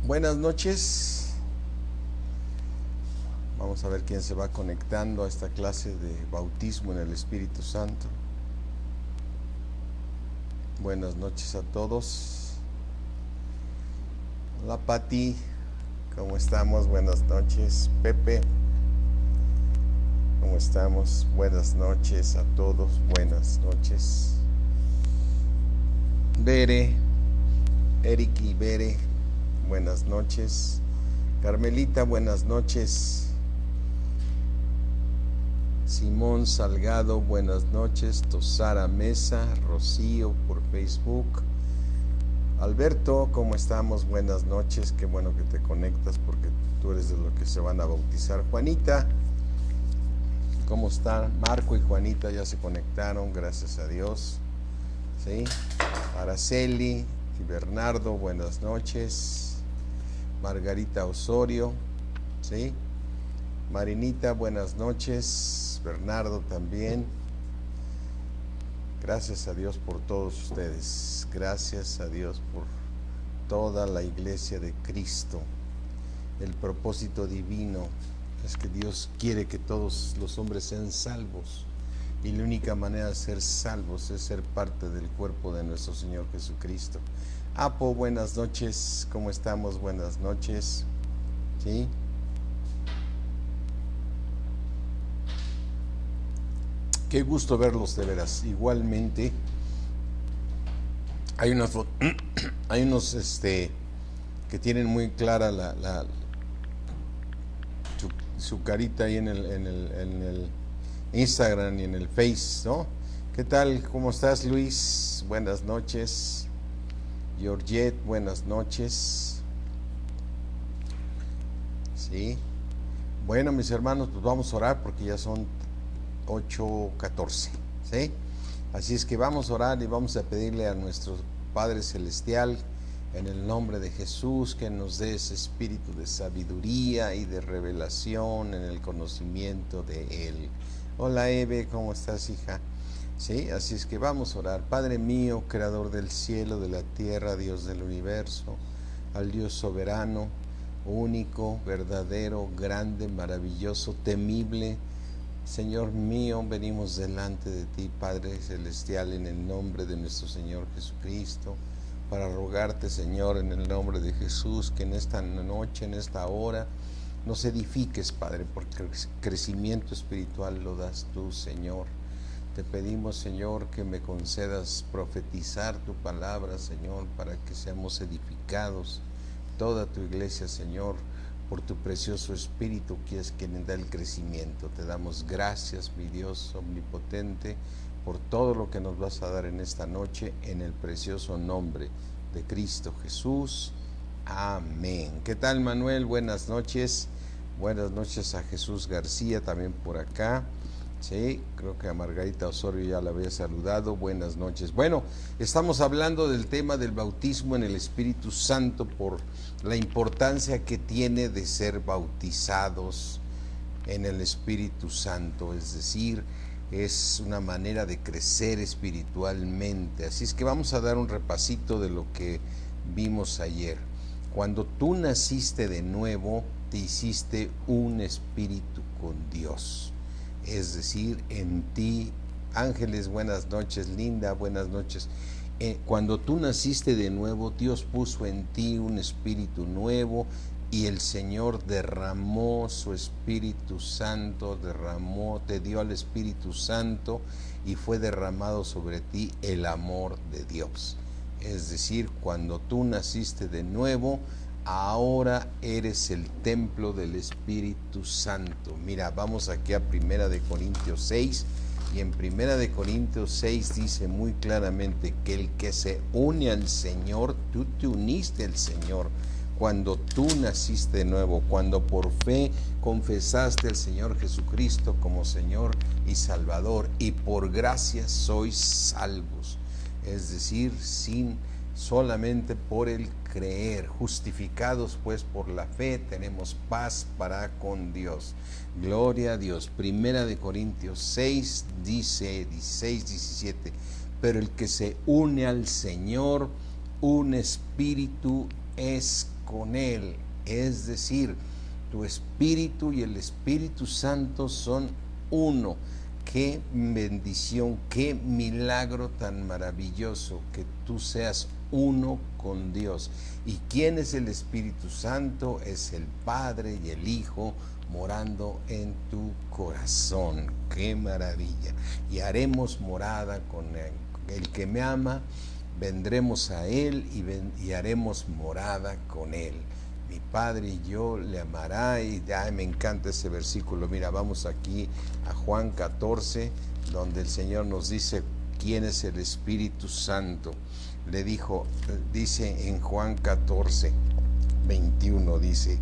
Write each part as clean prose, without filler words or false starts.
Buenas noches. Vamos a ver quién se va conectando a esta clase de bautismo en el Espíritu Santo. Buenas noches a todos. Hola Pati, ¿cómo estamos? Buenas noches. Pepe, ¿cómo estamos? Buenas noches a todos. Buenas noches. Bere, Eric y Bere, buenas noches. Carmelita, buenas noches. Simón Salgado, buenas noches. Tosara Mesa, Rocío por Facebook. Alberto, ¿cómo estamos? Buenas noches. Qué bueno que te conectas porque tú eres de los que se van a bautizar. Juanita, ¿cómo están? Marco y Juanita ya se conectaron, gracias a Dios. ¿Sí? Araceli y Bernardo, buenas noches. Margarita Osorio, ¿sí? Marinita, buenas noches. Bernardo también. Gracias a Dios por todos ustedes. Gracias a Dios por toda la iglesia de Cristo. El propósito divino es que Dios quiere que todos los hombres sean salvos. Y la única manera de ser salvos es ser parte del cuerpo de nuestro Señor Jesucristo. Apo, buenas noches. ¿Cómo estamos? Buenas noches. ¿Sí? Qué gusto verlos de veras. Igualmente, hay unos que tienen muy clara su carita ahí en el Instagram y en el Face, ¿no? ¿Qué tal? ¿Cómo estás, Luis? Buenas noches. Georgette, buenas noches. Sí. Bueno, mis hermanos, pues vamos a orar porque ya son 8:14, ¿sí? Así es que vamos a orar y vamos a pedirle a nuestro Padre Celestial, en el nombre de Jesús, que nos dé ese espíritu de sabiduría y de revelación en el conocimiento de Él. Hola Eve, ¿cómo estás, hija? Sí, así es que vamos a orar. Padre mío, creador del cielo, de la tierra, Dios del universo, al Dios soberano, único, verdadero, grande, maravilloso, temible, Señor mío, venimos delante de ti, Padre Celestial, en el nombre de nuestro Señor Jesucristo, para rogarte, Señor, en el nombre de Jesús, que en esta noche, en esta hora, nos edifiques, Padre, porque crecimiento espiritual lo das tú, Señor. Te pedimos, Señor, que me concedas profetizar tu palabra, Señor, para que seamos edificados, toda tu iglesia, Señor, por tu precioso Espíritu, que es quien da el crecimiento. Te damos gracias, mi Dios omnipotente, por todo lo que nos vas a dar en esta noche, en el precioso nombre de Cristo Jesús. Amén. ¿Qué tal, Manuel? Buenas noches. Buenas noches a Jesús García, también por acá. Sí, creo que a Margarita Osorio ya la había saludado. Buenas noches. Bueno, estamos hablando del tema del bautismo en el Espíritu Santo por la importancia que tiene de ser bautizados en el Espíritu Santo, es decir, es una manera de crecer espiritualmente. Así es que vamos a dar un repasito de lo que vimos ayer. Cuando tú naciste de nuevo, te hiciste un espíritu con Dios. Es decir, en ti, Ángeles, buenas noches, Linda, buenas noches. Cuando tú naciste de nuevo, Dios puso en ti un espíritu nuevo y el Señor derramó su Espíritu Santo, te dio al Espíritu Santo y fue derramado sobre ti el amor de Dios. Es decir, cuando tú naciste de nuevo, ahora eres el templo del Espíritu Santo. Mira, vamos aquí a 1 de Corintios 6, y en 1 de Corintios 6 dice muy claramente que el que se une al Señor, tú te uniste al Señor cuando tú naciste de nuevo, cuando por fe confesaste al Señor Jesucristo como Señor y Salvador, y por gracia sois salvos. Es decir, solamente por el creer, justificados pues por la fe, tenemos paz para con Dios. Gloria a Dios. 1 de Corintios 6 dice 16, 17, pero el que se une al Señor, un espíritu es con Él. Es decir, tu espíritu y el Espíritu Santo son uno. Qué bendición, qué milagro tan maravilloso que tú seas uno con Dios. ¿Y quién es el Espíritu Santo? Es el Padre y el Hijo morando en tu corazón. ¡Qué maravilla! Y haremos morada con el que me ama, vendremos a Él y haremos morada con Él. Mi Padre y yo le amará. Y me encanta ese versículo. Mira, vamos aquí a Juan 14, donde el Señor nos dice quién es el Espíritu Santo. Dice en Juan 14, 21, dice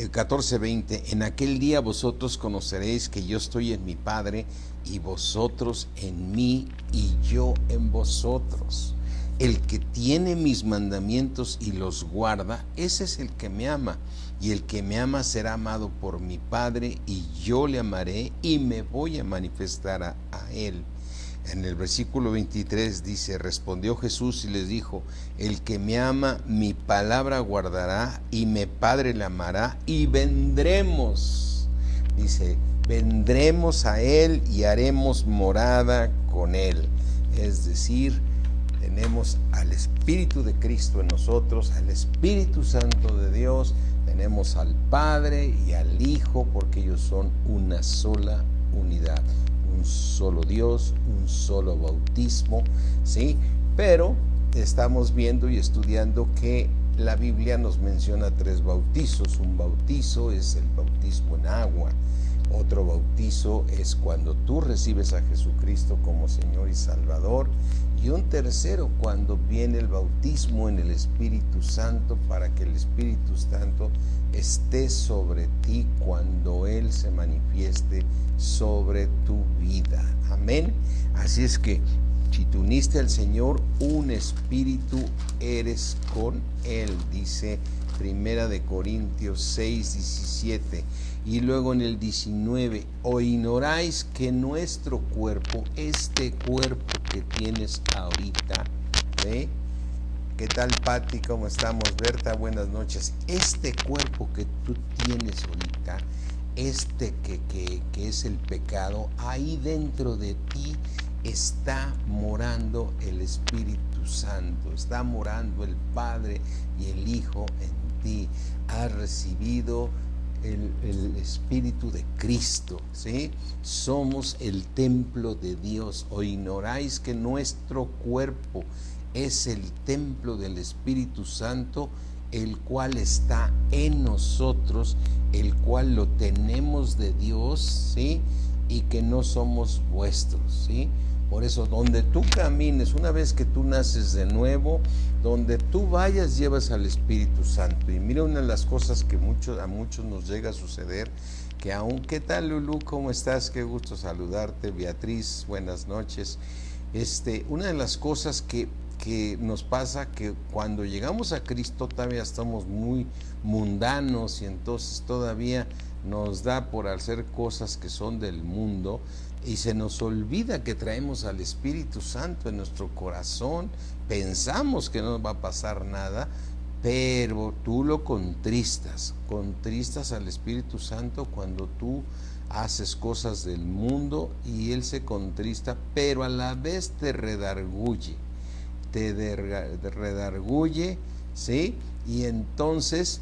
el 14:20, en aquel día vosotros conoceréis que yo estoy en mi Padre y vosotros en mí y yo en vosotros. El que tiene mis mandamientos y los guarda, ese es el que me ama. Y el que me ama será amado por mi Padre, y yo le amaré y me voy a manifestar a él. En el versículo 23 dice, respondió Jesús y les dijo, el que me ama, mi palabra guardará, y mi Padre le amará, y vendremos. Dice, vendremos a él y haremos morada con él. Es decir, tenemos al Espíritu de Cristo en nosotros, al Espíritu Santo de Dios, tenemos al Padre y al Hijo, porque ellos son una sola unidad, un solo Dios, un solo bautismo, ¿sí? Pero estamos viendo y estudiando que la Biblia nos menciona 3 bautizos. Un bautizo es el bautismo en agua. Otro bautizo es cuando tú recibes a Jesucristo como Señor y Salvador. Y un tercero, cuando viene el bautismo en el Espíritu Santo, para que el Espíritu Santo esté sobre ti cuando Él se manifieste sobre tu vida. Amén. Así es que si te uniste al Señor, un espíritu eres con Él, dice Primera de Corintios 6:17. Y luego en el 19, o ignoráis que nuestro cuerpo, este cuerpo que tienes ahorita, ¿eh? ¿Qué tal, Pati? ¿Cómo estamos? Berta, buenas noches. Este cuerpo que tú tienes ahorita, que es el pecado, ahí dentro de ti está morando el Espíritu Santo, está morando el Padre y el Hijo en ti. Has recibido el Espíritu de Cristo, ¿sí? Somos el templo de Dios. ¿O ignoráis que nuestro cuerpo es el templo del Espíritu Santo, el cual está en nosotros, el cual lo tenemos de Dios, ¿sí? Y que no somos vuestros, ¿sí? Por eso, donde tú camines, una vez que tú naces de nuevo, donde tú vayas, llevas al Espíritu Santo. Y mira, una de las cosas que a muchos nos llega a suceder, que aún, ¿qué tal, Lulú? ¿Cómo estás? Qué gusto saludarte. Beatriz, buenas noches. Una de las cosas que nos pasa, que cuando llegamos a Cristo todavía estamos muy mundanos, y entonces todavía nos da por hacer cosas que son del mundo, y se nos olvida que traemos al Espíritu Santo en nuestro corazón. Pensamos que no nos va a pasar nada, pero tú lo contristas al Espíritu Santo cuando tú haces cosas del mundo, y Él se contrista, pero a la vez te redarguye, ¿sí? Y entonces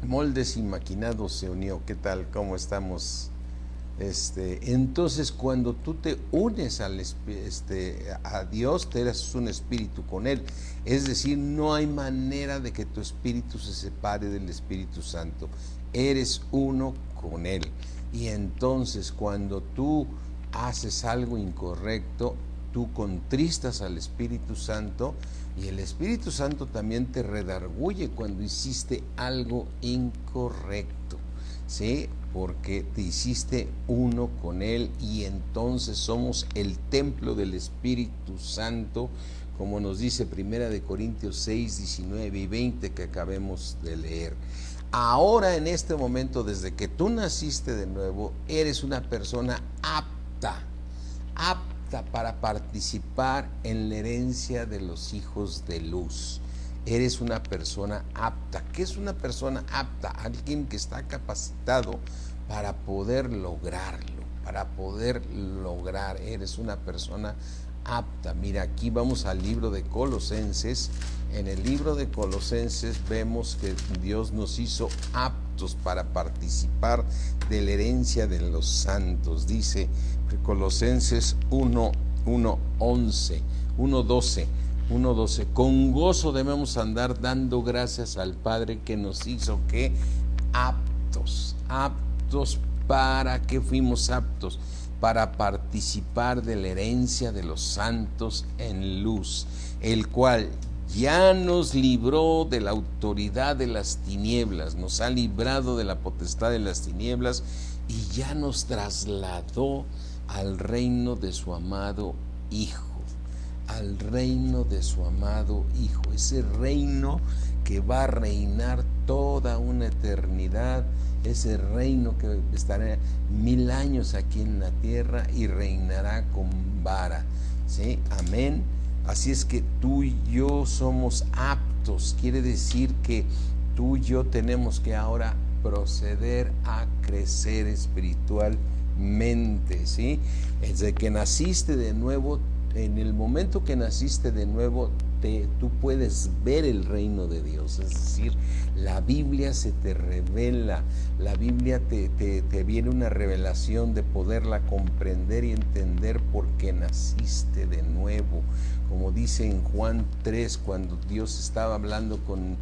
Moldes y Maquinados se unió. ¿Qué tal? ¿Cómo estamos? Entonces, cuando tú te unes a Dios, te eres un espíritu con Él. Es decir, no hay manera de que tu espíritu se separe del Espíritu Santo. Eres uno con Él. Y entonces, cuando tú haces algo incorrecto, tú contristas al Espíritu Santo, y el Espíritu Santo también te redarguye cuando hiciste algo incorrecto, ¿sí? Porque te hiciste uno con Él, y entonces somos el templo del Espíritu Santo, como nos dice Primera de Corintios 6, 19 y 20 que acabemos de leer. Ahora, en este momento, desde que tú naciste de nuevo, eres una persona apta apta para participar en la herencia de los hijos de luz. Eres una persona apta. ¿Qué es una persona apta? Alguien que está capacitado para poder lograrlo, eres una persona apta. Mira, aquí vamos al libro de Colosenses. En el libro de Colosenses vemos que Dios nos hizo aptos para participar de la herencia de los santos. Dice Colosenses 1:12, con gozo debemos andar dando gracias al Padre que nos hizo que aptos. ¿Para qué fuimos aptos? Para participar de la herencia de los santos en luz, el cual ya nos libró de la autoridad de las tinieblas, nos ha librado de la potestad de las tinieblas y ya nos trasladó al reino de su amado Hijo. Al reino de su amado Hijo, ese reino que va a reinar toda una eternidad, ese reino que estará 1000 años aquí en la tierra y reinará con vara, ¿sí? Amén. Así es que tú y yo somos aptos, quiere decir que tú y yo tenemos que ahora proceder a crecer espiritualmente, ¿sí? Desde que naciste de nuevo, en el momento que naciste de nuevo, tú puedes ver el reino de Dios, es decir, la Biblia se te revela, la Biblia te viene una revelación de poderla comprender y entender porque naciste de nuevo, como dice en Juan 3, cuando Dios estaba hablando con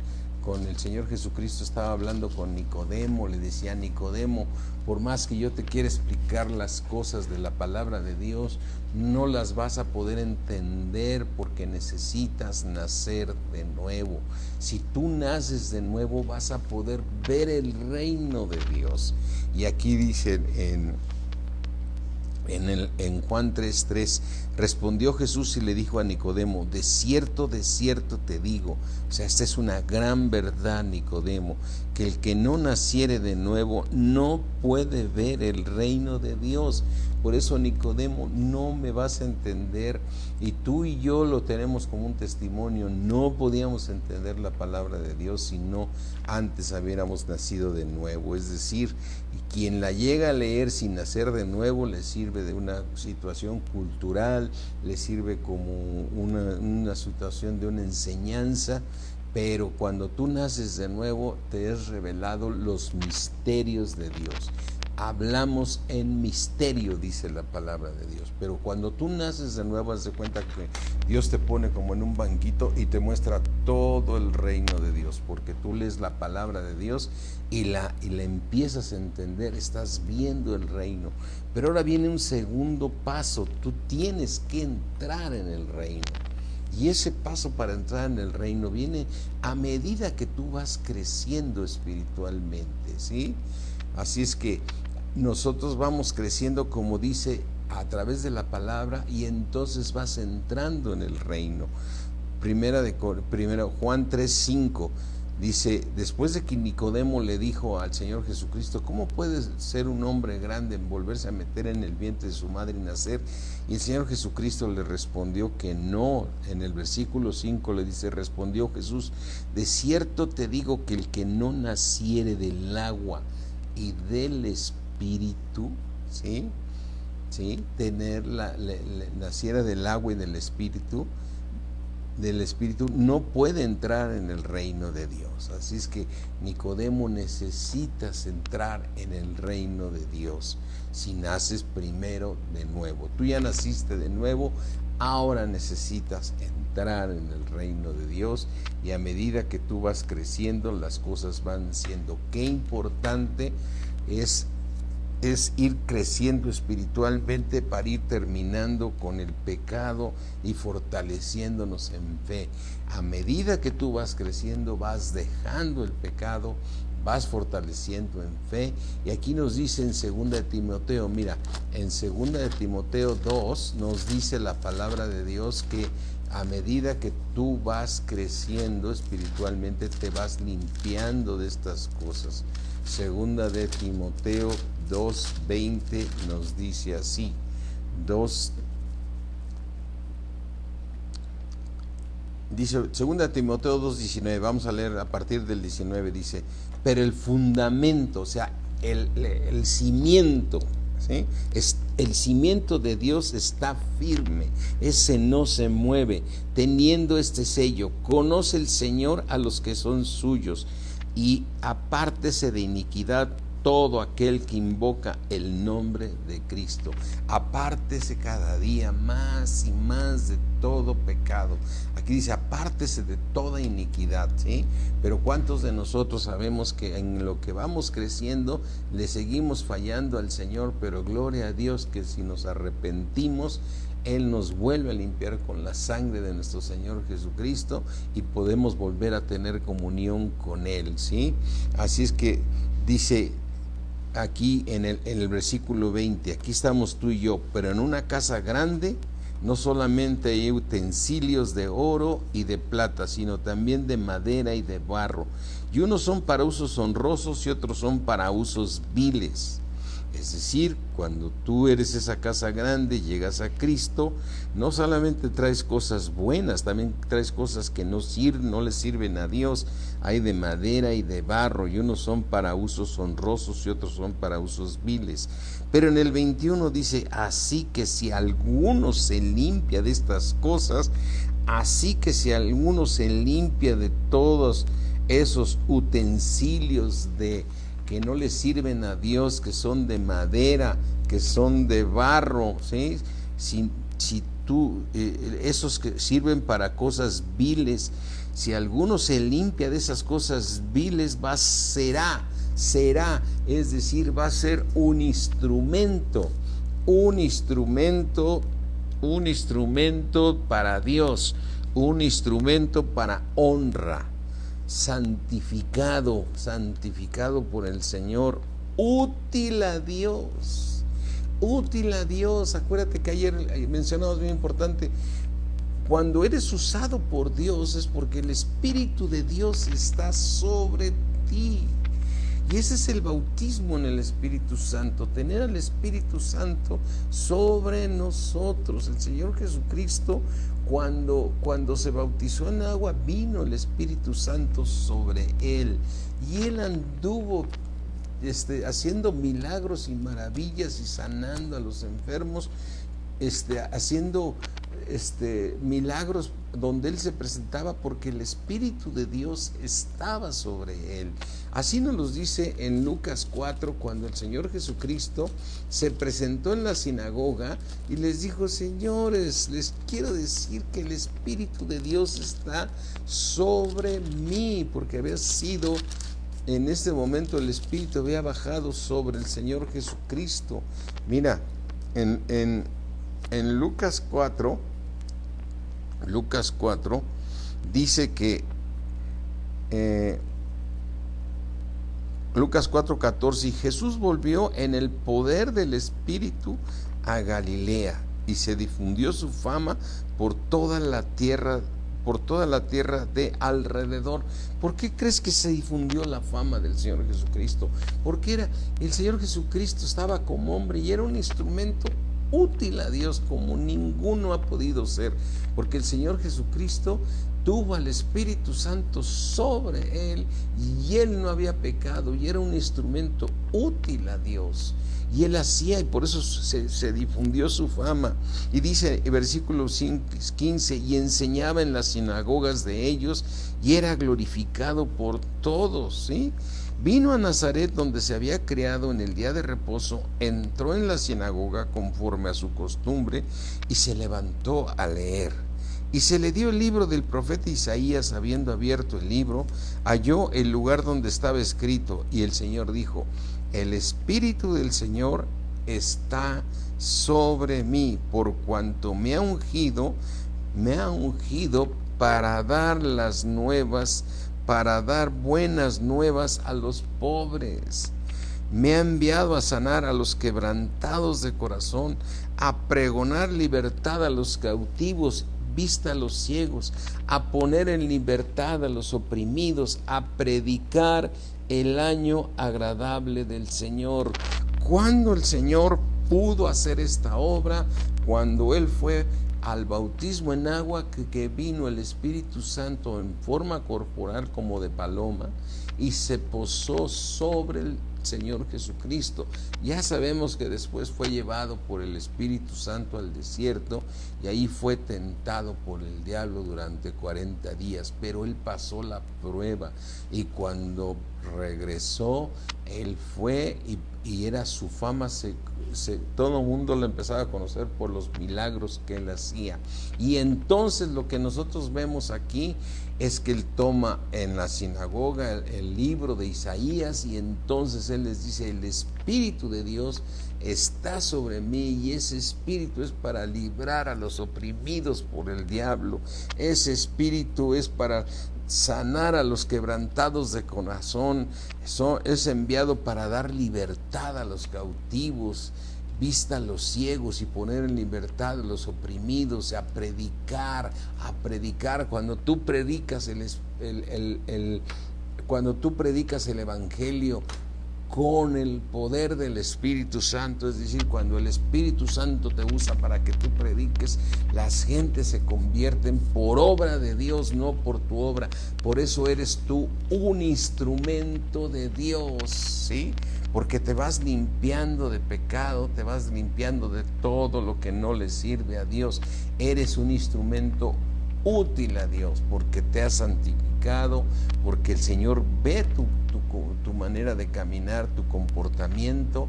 el Señor Jesucristo, estaba hablando con Nicodemo, le decía: Nicodemo, por más que yo te quiera explicar las cosas de la palabra de Dios, no las vas a poder entender porque necesitas nacer de nuevo. Si tú naces de nuevo, vas a poder ver el reino de Dios. Y aquí dice en Juan 3:3, respondió Jesús y le dijo a Nicodemo: de cierto te digo, o sea, esta es una gran verdad, Nicodemo, que el que no naciere de nuevo no puede ver el reino de Dios. Por eso, Nicodemo, no me vas a entender, y tú y yo lo tenemos como un testimonio. No podíamos entender la palabra de Dios si no antes hubiéramos nacido de nuevo. Es decir, quien la llega a leer sin nacer de nuevo le sirve de una situación cultural, le sirve como una situación de una enseñanza, pero cuando tú naces de nuevo te es revelado los misterios de Dios. Hablamos en misterio, dice la palabra de Dios, pero cuando tú naces de nuevo, haz de cuenta que Dios te pone como en un banquito y te muestra todo el reino de Dios, porque tú lees la palabra de Dios y la empiezas a entender, estás viendo el reino. Pero ahora viene un segundo paso, tú tienes que entrar en el reino. Y ese paso para entrar en el reino viene a medida que tú vas creciendo espiritualmente, ¿sí? Así es que nosotros vamos creciendo, como dice, a través de la palabra, y entonces vas entrando en el reino. Primero Juan 3:5 dice: después de que Nicodemo le dijo al Señor Jesucristo: ¿cómo puede ser un hombre grande en volverse a meter en el vientre de su madre y nacer? Y el Señor Jesucristo le respondió que no. En el versículo 5 le dice: respondió Jesús: de cierto te digo que el que no naciere del agua y del Espíritu, ¿sí? Naciera del agua y del Espíritu, no puede entrar en el reino de Dios. Así es que, Nicodemo, necesitas entrar en el reino de Dios si naces primero de nuevo. Tú ya naciste de nuevo, ahora necesitas entrar en el reino de Dios, y a medida que tú vas creciendo, las cosas van siendo. Qué importante es ir creciendo espiritualmente para ir terminando con el pecado y fortaleciéndonos en fe. A medida que tú vas creciendo, vas dejando el pecado, vas fortaleciendo en fe. Y aquí nos dice en 2 de Timoteo, mira, en 2 de Timoteo 2 nos dice la palabra de Dios que a medida que tú vas creciendo espiritualmente, te vas limpiando de estas cosas. 2 de Timoteo 2:20 nos dice así, Dice 2 Timoteo 2:19, vamos a leer a partir del 19, dice, pero el fundamento, o sea, el cimiento, ¿sí? El cimiento de Dios está firme, ese no se mueve, teniendo este sello, conoce el Señor a los que son suyos, y apártese de iniquidad todo aquel que invoca el nombre de Cristo. Apártese cada día más y más de todo pecado. Aquí dice, apártese de toda iniquidad, ¿sí? Pero ¿cuántos de nosotros sabemos que en lo que vamos creciendo le seguimos fallando al Señor? Pero gloria a Dios que si nos arrepentimos, Él nos vuelve a limpiar con la sangre de nuestro Señor Jesucristo y podemos volver a tener comunión con Él, ¿sí? Así es que dice aquí en el versículo 20, aquí estamos tú y yo, pero en una casa grande no solamente hay utensilios de oro y de plata, sino también de madera y de barro, y unos son para usos honrosos y otros son para usos viles. Es decir, cuando tú eres esa casa grande, llegas a Cristo, no solamente traes cosas buenas, también traes cosas que no le sirven a Dios. Hay de madera y de barro, y unos son para usos honrosos y otros son para usos viles. Pero en el 21 dice, así que si alguno se limpia de estas cosas, así que si alguno se limpia de todos esos utensilios que no le sirven a Dios, que son de madera, que son de barro, ¿sí? Si tú, esos que sirven para cosas viles, si alguno se limpia de esas cosas viles, será, es decir, va a ser un instrumento para Dios, un instrumento para honra, santificado por el Señor, útil a Dios. Acuérdate que ayer mencionamos bien importante, cuando eres usado por Dios es porque el Espíritu de Dios está sobre ti. Y ese es el bautismo en el Espíritu Santo, tener al Espíritu Santo sobre nosotros. El Señor Jesucristo, cuando se bautizó en agua, vino el Espíritu Santo sobre él. Y él anduvo haciendo milagros y maravillas y sanando a los enfermos, haciendo milagros donde él se presentaba, porque el Espíritu de Dios estaba sobre él. Así nos lo dice en Lucas 4, cuando el Señor Jesucristo se presentó en la sinagoga y les dijo: señores, les quiero decir que el Espíritu de Dios está sobre mí, porque había sido, en este momento el Espíritu había bajado sobre el Señor Jesucristo. Mira, en Lucas 4 dice que Lucas 4:14, y Jesús volvió en el poder del Espíritu a Galilea, y se difundió su fama por toda la tierra de alrededor. ¿Por qué crees que se difundió la fama del Señor Jesucristo? Porque el Señor Jesucristo estaba como hombre y era un instrumento útil a Dios como ninguno ha podido ser, porque el Señor Jesucristo tuvo al Espíritu Santo sobre él y él no había pecado y era un instrumento útil a Dios, y él hacía, y por eso se difundió su fama. Y dice el versículo 15, y enseñaba en las sinagogas de ellos y era glorificado por todos, ¿sí? Vino a Nazaret, donde se había criado, en el día de reposo, entró en la sinagoga conforme a su costumbre y se levantó a leer. Y se le dio el libro del profeta Isaías. Habiendo abierto el libro, halló el lugar donde estaba escrito, y el Señor dijo: el Espíritu del Señor está sobre mí, por cuanto me ha ungido para dar buenas nuevas a los pobres. Me ha enviado a sanar a los quebrantados de corazón, a pregonar libertad a los cautivos, vista a los ciegos, a poner en libertad a los oprimidos, a predicar el año agradable del Señor. ¿Cuándo el Señor pudo hacer esta obra? Cuando Él fue al bautismo en agua que vino el Espíritu Santo en forma corporal como de paloma y se posó sobre el Señor Jesucristo. Ya sabemos que después fue llevado por el Espíritu Santo al desierto y ahí fue tentado por el diablo durante 40 días, pero él pasó la prueba y cuando regresó, él fue y era su fama, todo el mundo lo empezaba a conocer por los milagros que él hacía. Y entonces lo que nosotros vemos aquí es que él toma en la sinagoga el libro de Isaías y entonces él les dice: el Espíritu de Dios está sobre mí y ese espíritu es para librar a los oprimidos por el diablo, ese espíritu es para sanar a los quebrantados de corazón, es enviado para dar libertad a los cautivos, vista a los ciegos y poner en libertad a los oprimidos, a predicar. Cuando tú predicas cuando tú predicas el evangelio con el poder del Espíritu Santo, es decir, cuando el Espíritu Santo te usa para que tú prediques, las gentes se convierten por obra de Dios, no por tu obra. Por eso eres tú un instrumento de Dios, ¿sí? Porque te vas limpiando de pecado, te vas limpiando de todo lo que no le sirve a Dios. Eres un instrumento útil a Dios porque te has santificado, porque el Señor ve tu manera de caminar, tu comportamiento,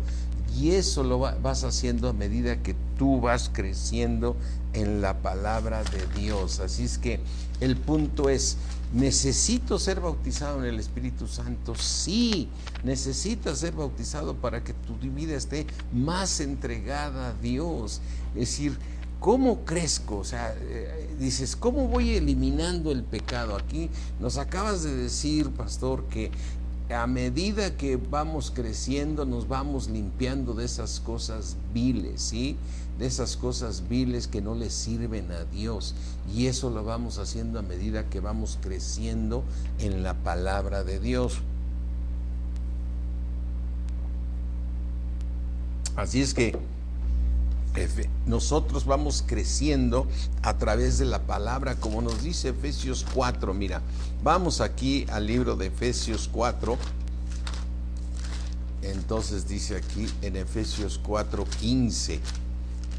y eso lo vas haciendo a medida que tú vas creciendo en la palabra de Dios. Así es que el punto es: ¿necesito ser bautizado en el Espíritu Santo? Sí, necesitas ser bautizado para que tu vida esté más entregada a Dios. Es decir, ¿cómo crezco? O sea, dices, ¿cómo voy eliminando el pecado? Aquí nos acabas de decir, pastor, que a medida que vamos creciendo nos vamos limpiando de esas cosas viles, ¿sí? De esas cosas viles que no le sirven a Dios, y eso lo vamos haciendo a medida que vamos creciendo en la palabra de Dios. Así es que nosotros vamos creciendo a través de la palabra, como nos dice Efesios 4. Mira, vamos aquí al libro de Efesios 4. Entonces dice aquí en Efesios 4:15,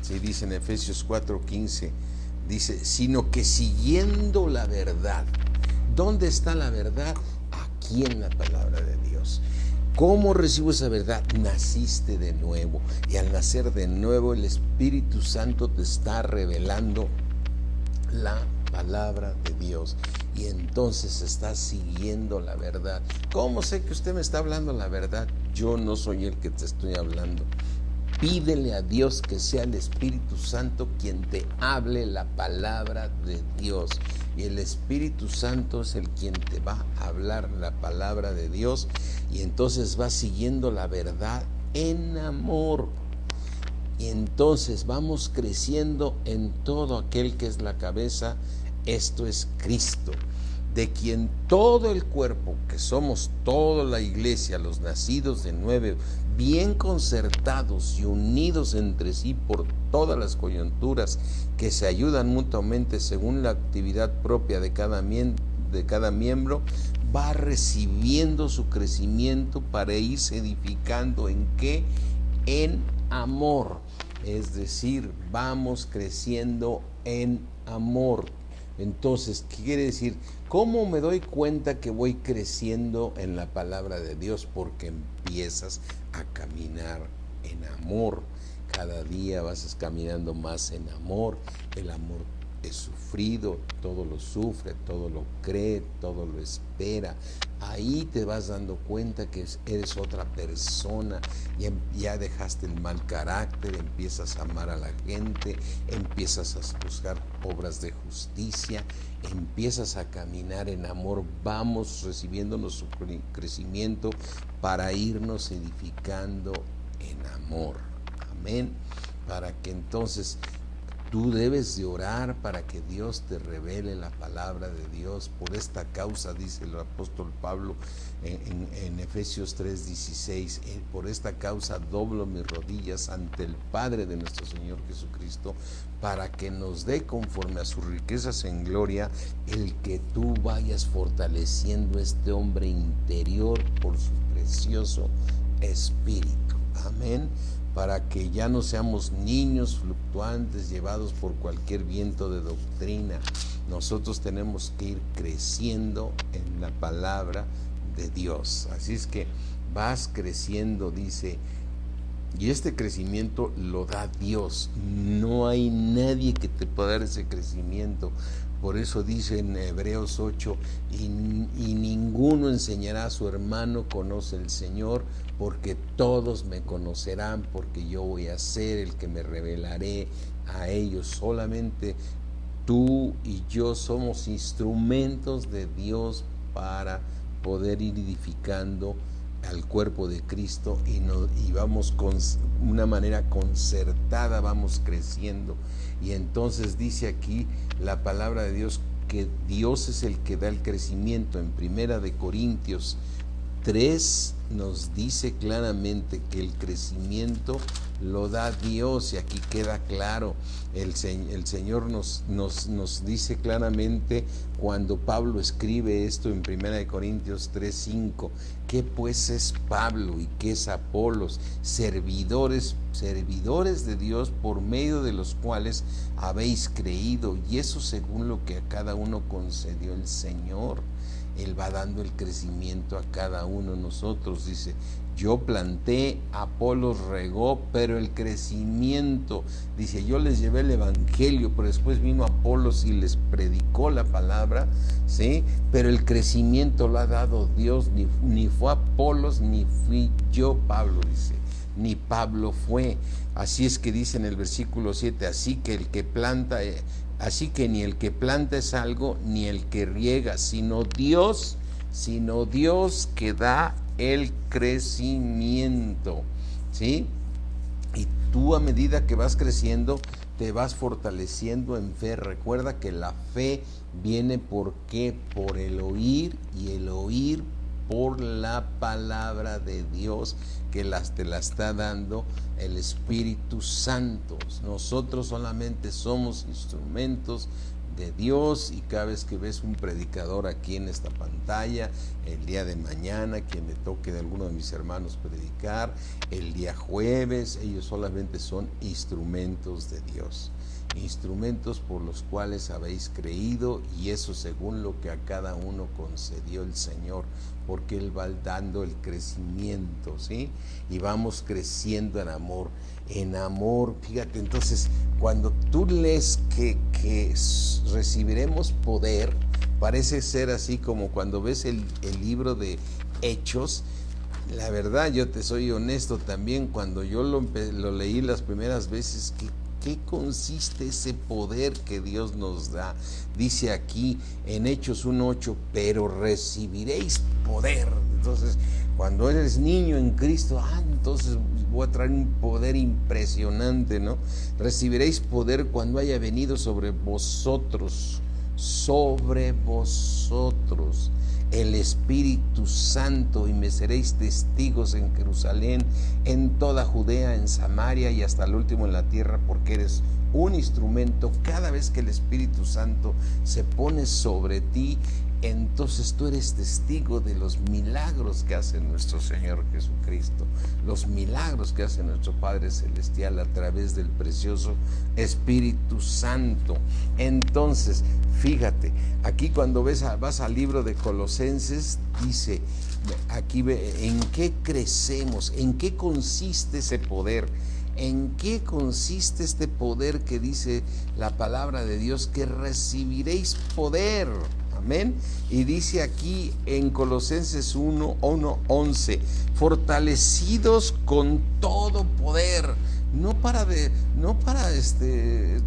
¿sí? Dice en Efesios 4:15, dice: sino que siguiendo la verdad. ¿Dónde está la verdad? Aquí en la palabra de Dios. ¿Cómo recibo esa verdad? Naciste de nuevo, y al nacer de nuevo el Espíritu Santo te está revelando la palabra de Dios, y entonces estás siguiendo la verdad. ¿Cómo sé que usted me está hablando la verdad? Yo no soy el que te estoy hablando. Pídele a Dios que sea el Espíritu Santo quien te hable la palabra de Dios. Y el Espíritu Santo es el quien te va a hablar la palabra de Dios. Y entonces vas siguiendo la verdad en amor. Y entonces vamos creciendo en todo aquel que es la cabeza. Esto es Cristo, de quien todo el cuerpo, que somos toda la iglesia, los nacidos de nuevo, bien concertados y unidos entre sí por todas las coyunturas que se ayudan mutuamente según la actividad propia de cada miembro, va recibiendo su crecimiento para irse edificando. ¿En qué? En amor. Es decir, vamos creciendo en amor. Entonces, ¿qué quiere decir? ¿Cómo me doy cuenta que voy creciendo en la palabra de Dios? Porque empiezas a caminar en amor. Cada día vas caminando más en amor. El amor es sufrido, todo lo sufre, todo lo cree, todo lo espera. Ahí te vas dando cuenta que eres otra persona, ya dejaste el mal carácter, empiezas a amar a la gente, empiezas a buscar obras de justicia, empiezas a caminar en amor. Vamos recibiendo nuestro crecimiento para irnos edificando en amor. Amén. Para que entonces Tú debes de orar para que Dios te revele la palabra de Dios. Por esta causa, dice el apóstol Pablo en Efesios 3:16, por esta causa doblo mis rodillas ante el Padre de nuestro Señor Jesucristo, para que nos dé conforme a sus riquezas en gloria, el que tú vayas fortaleciendo este hombre interior por su precioso Espíritu. Amén. Para que ya no seamos niños fluctuantes llevados por cualquier viento de doctrina. Nosotros tenemos que ir creciendo en la palabra de Dios. Así es que vas creciendo, dice, y este crecimiento lo da Dios. No hay nadie que te pueda dar ese crecimiento. Por eso dice en Hebreos 8, y ninguno enseñará a su hermano, conoce el Señor, porque todos me conocerán, porque yo voy a ser el que me revelaré a ellos. Solamente tú y yo somos instrumentos de Dios para poder ir edificando al cuerpo de Cristo, y vamos con una manera concertada, vamos creciendo. Y entonces dice aquí la palabra de Dios que Dios es el que da el crecimiento. En Primera de Corintios 3 nos dice claramente que el crecimiento lo da Dios, y aquí queda claro. El Señor nos dice claramente cuando Pablo escribe esto en 1 Corintios 3:5, ¿qué pues es Pablo y qué es Apolos? Servidores de Dios, por medio de los cuales habéis creído, y eso según lo que a cada uno concedió el Señor. Él va dando el crecimiento a cada uno de nosotros. Dice, yo planté, Apolos regó, pero el crecimiento, dice, yo les llevé el evangelio, pero después vino Apolos y les predicó la palabra, ¿sí? Pero el crecimiento lo ha dado Dios. Ni fue Apolos, ni fui yo, Pablo, dice, ni Pablo fue. Así es que dice en el versículo 7, así que ni el que planta es algo, ni el que riega, sino Dios que da el crecimiento, ¿sí? Y tú, a medida que vas creciendo, te vas fortaleciendo en fe. Recuerda que la fe viene por el oír, y el oír por la palabra de Dios, que te la está dando el Espíritu Santo. Nosotros solamente somos instrumentos de Dios, y cada vez que ves un predicador aquí en esta pantalla, el día de mañana, quien le toque de alguno de mis hermanos predicar, el día jueves, ellos solamente son instrumentos de Dios, instrumentos por los cuales habéis creído, y eso según lo que a cada uno concedió el Señor, porque Él va dando el crecimiento, ¿sí? Y vamos creciendo en amor, fíjate. Entonces, cuando tú lees que recibiremos poder, parece ser así como cuando ves el libro de Hechos. La verdad, yo te soy honesto también, cuando yo lo leí las primeras veces, ¿qué consiste ese poder que Dios nos da? Dice aquí en Hechos 1:8, pero recibiréis poder. Entonces, cuando eres niño en Cristo, entonces voy a traer un poder impresionante, ¿no? Recibiréis poder cuando haya venido sobre vosotros el Espíritu Santo, y me seréis testigos en Jerusalén, en toda Judea, en Samaria y hasta el último en la tierra, porque eres un instrumento. Cada vez que el Espíritu Santo se pone sobre ti, entonces tú eres testigo de los milagros que hace nuestro Señor Jesucristo, los milagros que hace nuestro Padre Celestial a través del precioso Espíritu Santo. Entonces, fíjate, aquí cuando vas al libro de Colosenses, dice, aquí ve en qué crecemos, en qué consiste ese poder. ¿En qué consiste este poder que dice la palabra de Dios? Que recibiréis poder. Amén. Y dice aquí en Colosenses 1:11, fortalecidos con todo poder, no para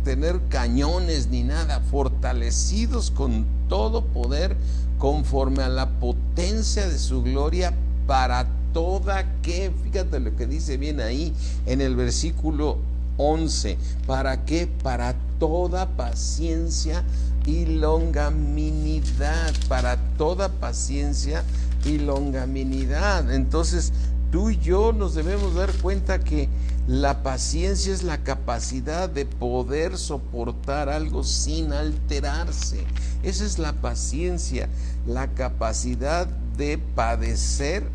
tener cañones ni nada, fortalecidos con todo poder, conforme a la potencia de su gloria, para toda que, fíjate lo que dice bien ahí en el versículo 11, ¿para qué? Para toda paciencia y longanimidad, para toda paciencia y longanimidad. Entonces, tú y yo nos debemos dar cuenta que la paciencia es la capacidad de poder soportar algo sin alterarse. Esa es la paciencia, la capacidad de padecer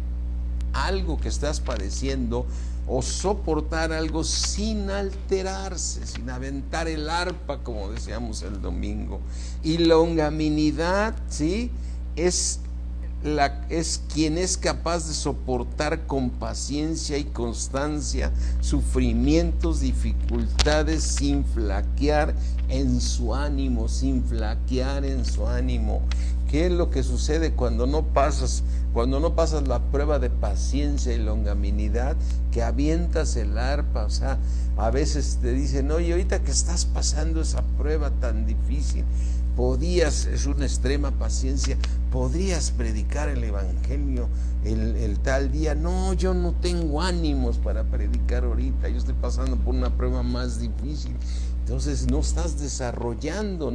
algo que estás padeciendo o soportar algo sin alterarse, sin aventar el arpa, como decíamos el domingo. Y longanimidad, ¿sí?, es quien es capaz de soportar con paciencia y constancia sufrimientos, dificultades, sin flaquear en su ánimo, sin flaquear en su ánimo. ¿Qué es lo que sucede cuando no pasas la prueba de paciencia y longanimidad? Que avientas el arpa. O sea, a veces te dicen, oye, ahorita que estás pasando esa prueba tan difícil, es una extrema paciencia, podrías predicar el evangelio el tal día. No, yo no tengo ánimos para predicar ahorita, yo estoy pasando por una prueba más difícil. Entonces no estás desarrollando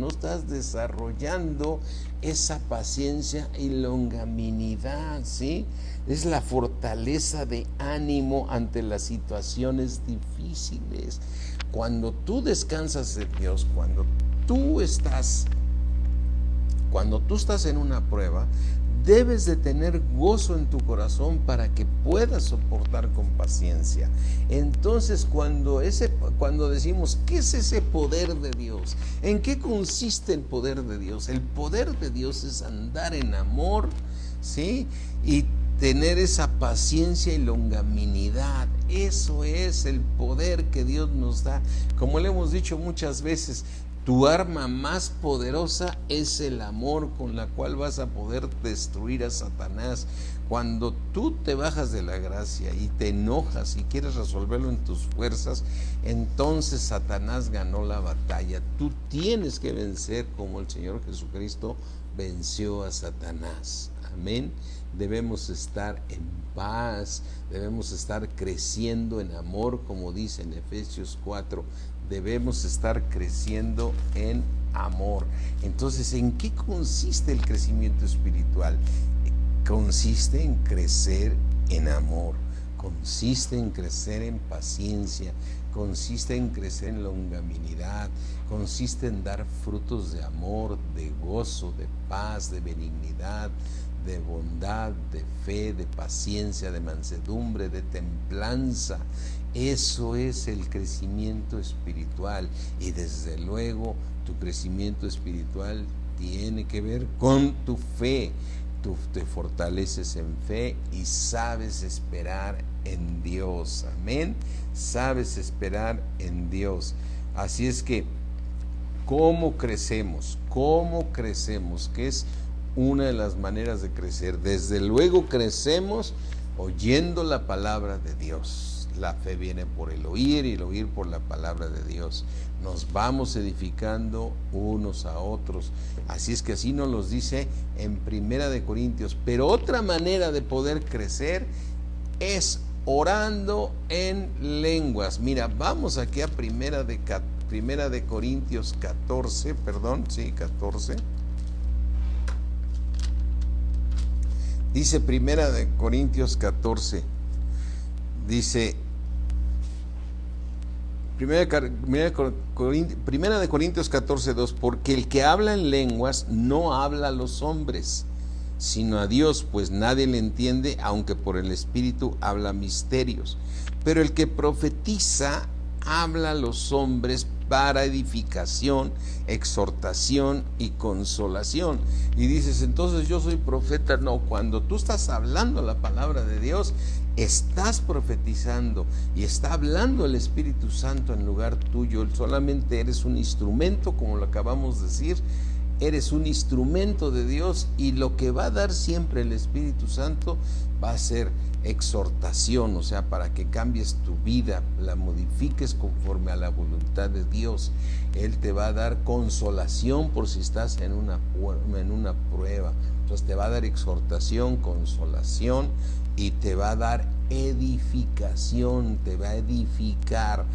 esa paciencia y longanimidad, ¿sí? Es la fortaleza de ánimo ante las situaciones difíciles. Cuando tú descansas de Dios, cuando tú estás en una prueba, debes de tener gozo en tu corazón para que puedas soportar con paciencia. Entonces, cuando decimos, ¿qué es ese poder de Dios? ¿En qué consiste el poder de Dios? El poder de Dios es andar en amor, ¿sí?, y tener esa paciencia y longanimidad. Eso es el poder que Dios nos da. Como le hemos dicho muchas veces, tu arma más poderosa es el amor, con la cual vas a poder destruir a Satanás. Cuando tú te bajas de la gracia y te enojas y quieres resolverlo en tus fuerzas, entonces Satanás ganó la batalla. Tú tienes que vencer como el Señor Jesucristo venció a Satanás. Amén. Debemos estar en paz, debemos estar creciendo en amor, como dice en Efesios 4. Debemos estar creciendo en amor. Entonces, ¿en qué consiste el crecimiento espiritual? Consiste en crecer en amor, consiste en crecer en paciencia, consiste en crecer en longanimidad, consiste en dar frutos de amor, de gozo, de paz, de benignidad, de bondad, de fe, de paciencia, de mansedumbre, de templanza. Eso es el crecimiento espiritual, y desde luego tu crecimiento espiritual tiene que ver con tu fe. Tú te fortaleces en fe y sabes esperar en Dios. Amén. Sabes esperar en Dios. Así es que, ¿cómo crecemos? ¿Cómo crecemos? ¿Qué es una de las maneras de crecer? Desde luego crecemos oyendo la palabra de Dios. La fe viene por el oír y el oír por la palabra de Dios. Nos vamos edificando unos a otros. Así es que así nos los dice en Primera de Corintios. Pero otra manera de poder crecer es orando en lenguas. Mira, vamos aquí a Primera de Corintios 14, 14. Dice Primera de Corintios 14, dice Primera de Corintios 14, 2, porque el que habla en lenguas no habla a los hombres, sino a Dios, pues nadie le entiende, aunque por el Espíritu habla misterios. Pero el que profetiza habla a los hombres para edificación, exhortación y consolación. Y dices, entonces yo soy profeta. No, cuando tú estás hablando la palabra de Dios, estás profetizando y está hablando el Espíritu Santo en lugar tuyo. Solamente eres un instrumento, como lo acabamos de decir. Eres un instrumento de Dios, y lo que va a dar siempre el Espíritu Santo va a ser exhortación, o sea, para que cambies tu vida, la modifiques conforme a la voluntad de Dios. Él te va a dar consolación por si estás en una prueba. Entonces te va a dar exhortación, consolación, y te va a dar edificación, te va a edificar,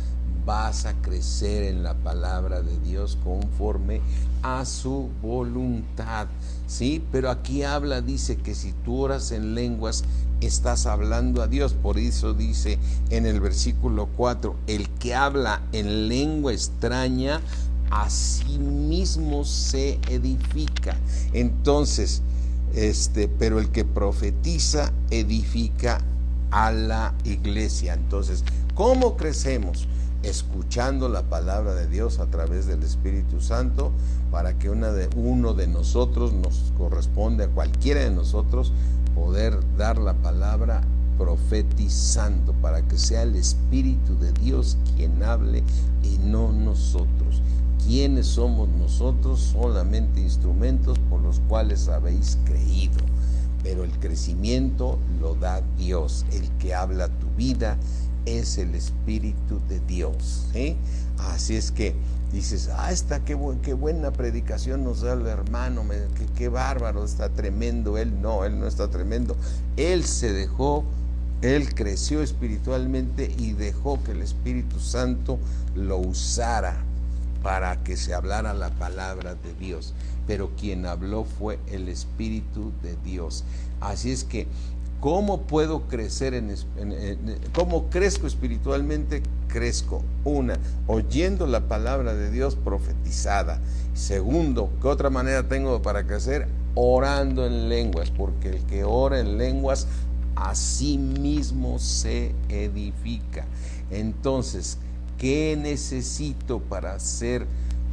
vas a crecer en la palabra de Dios conforme a su voluntad, ¿sí? Pero aquí habla, dice que si tú oras en lenguas, estás hablando a Dios. Por eso dice en el versículo 4, el que habla en lengua extraña, a sí mismo se edifica. Entonces, pero el que profetiza edifica a la iglesia. Entonces, ¿cómo crecemos? Escuchando la palabra de Dios a través del Espíritu Santo, para que uno de nosotros, nos corresponde a cualquiera de nosotros poder dar la palabra profetizando, para que sea el Espíritu de Dios quien hable y no nosotros. ¿Quiénes somos nosotros? Solamente instrumentos por los cuales habéis creído, pero el crecimiento lo da Dios. El que habla tu vida es el Espíritu de Dios, ¿sí? Así es que dices, qué buena predicación nos da el hermano, qué bárbaro, está tremendo. Él no está tremendo. Él creció espiritualmente y dejó que el Espíritu Santo lo usara para que se hablara la palabra de Dios, pero quien habló fue el Espíritu de Dios. Así es que, ¿cómo puedo crecer cómo crezco espiritualmente? Crezco, oyendo la palabra de Dios profetizada. Segundo, ¿qué otra manera tengo para crecer? Orando en lenguas, porque el que ora en lenguas a sí mismo se edifica. Entonces, ¿qué necesito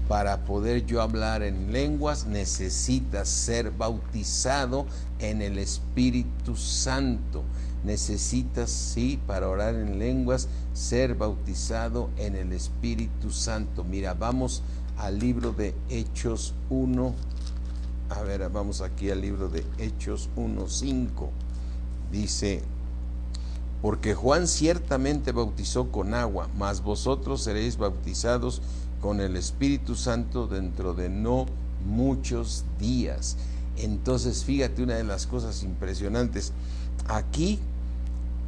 para poder yo hablar en lenguas? Necesitas ser bautizado en el Espíritu Santo. Necesitas, sí, para orar en lenguas, ser bautizado en el Espíritu Santo. Mira, vamos al libro de Hechos 1. Vamos aquí al libro de Hechos 1:5. Dice: porque Juan ciertamente bautizó con agua, mas vosotros seréis bautizados con el Espíritu Santo dentro de no muchos días. Entonces, fíjate, una de las cosas impresionantes. Aquí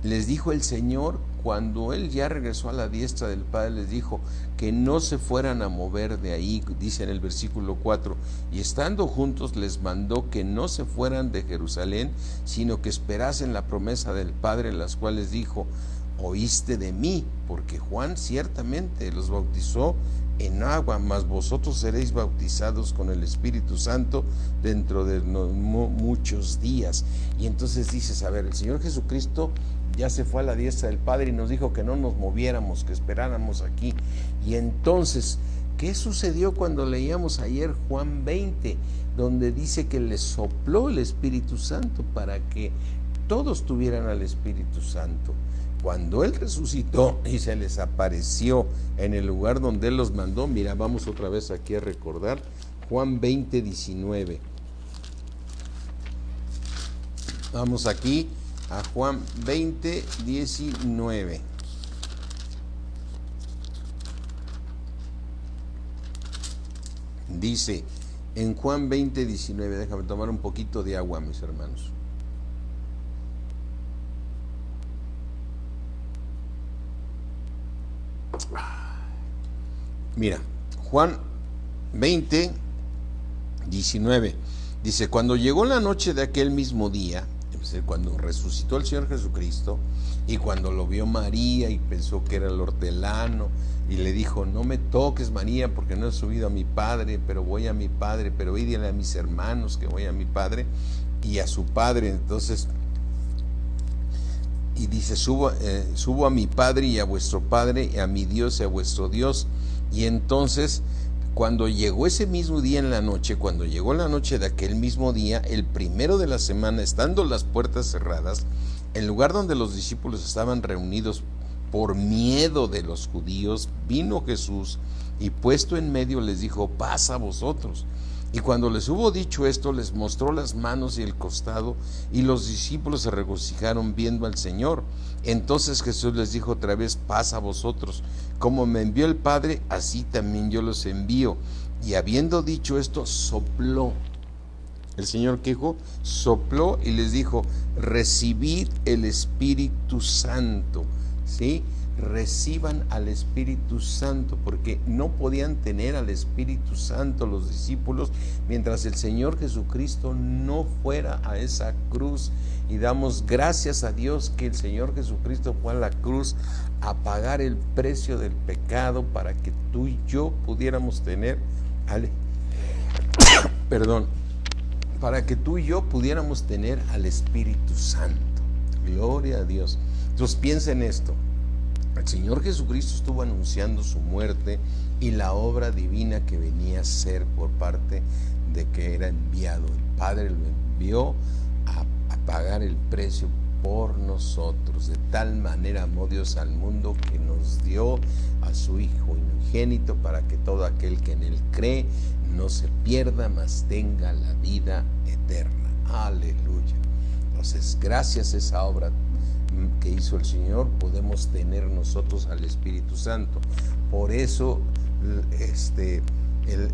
les dijo el Señor, cuando Él ya regresó a la diestra del Padre, les dijo que no se fueran a mover de ahí, dice en el versículo 4, y estando juntos les mandó que no se fueran de Jerusalén, sino que esperasen la promesa del Padre, las cuales dijo: oíste de mí, porque Juan ciertamente los bautizó en agua, mas vosotros seréis bautizados con el Espíritu Santo dentro de muchos días. Y entonces dices, el Señor Jesucristo ya se fue a la diestra del Padre y nos dijo que no nos moviéramos, que esperáramos aquí. Y entonces, ¿qué sucedió cuando leíamos ayer Juan 20, donde dice que les sopló el Espíritu Santo para que todos tuvieran al Espíritu Santo? Cuando Él resucitó y se les apareció en el lugar donde Él los mandó, mira, vamos otra vez aquí a recordar Juan 20:19. Vamos aquí a Juan 20:19. Dice en Juan 20:19, déjame tomar un poquito de agua, mis hermanos. Mira, Juan 20:19 dice: cuando llegó la noche de aquel mismo día, es decir, cuando resucitó el Señor Jesucristo, y cuando lo vio María y pensó que era el hortelano, y le dijo: no me toques, María, porque no he subido a mi Padre, pero voy a mi Padre, pero dile a mis hermanos que voy a mi Padre y a su Padre. Entonces, y dice: subo a mi Padre y a vuestro Padre, y a mi Dios y a vuestro Dios. Y entonces, cuando llegó ese mismo día en la noche, cuando llegó la noche de aquel mismo día, el primero de la semana, estando las puertas cerradas, el lugar donde los discípulos estaban reunidos por miedo de los judíos, vino Jesús y puesto en medio les dijo: paz a vosotros. Y cuando les hubo dicho esto, les mostró las manos y el costado, y los discípulos se regocijaron viendo al Señor. Entonces Jesús les dijo otra vez: paz a vosotros. Como me envió el Padre, así también yo los envío. Y habiendo dicho esto, sopló. El Señor, ¿qué dijo? Sopló y les dijo: recibid el Espíritu Santo. ¿Sí? reciban al Espíritu Santo, porque no podían tener al Espíritu Santo los discípulos mientras el Señor Jesucristo no fuera a esa cruz. Y damos gracias a Dios que el Señor Jesucristo fue a la cruz a pagar el precio del pecado para que tú y yo pudiéramos tener para que tú y yo pudiéramos tener al Espíritu Santo. Gloria a Dios. Entonces piensa en esto. El Señor Jesucristo estuvo anunciando su muerte y la obra divina que venía a ser por parte de que era enviado. El Padre lo envió a pagar el precio por nosotros. De tal manera amó Dios al mundo que nos dio a su Hijo unigénito para que todo aquel que en él cree no se pierda, mas tenga la vida eterna. Aleluya. Entonces, gracias a esa obra que hizo el Señor, podemos tener nosotros al Espíritu Santo. Por eso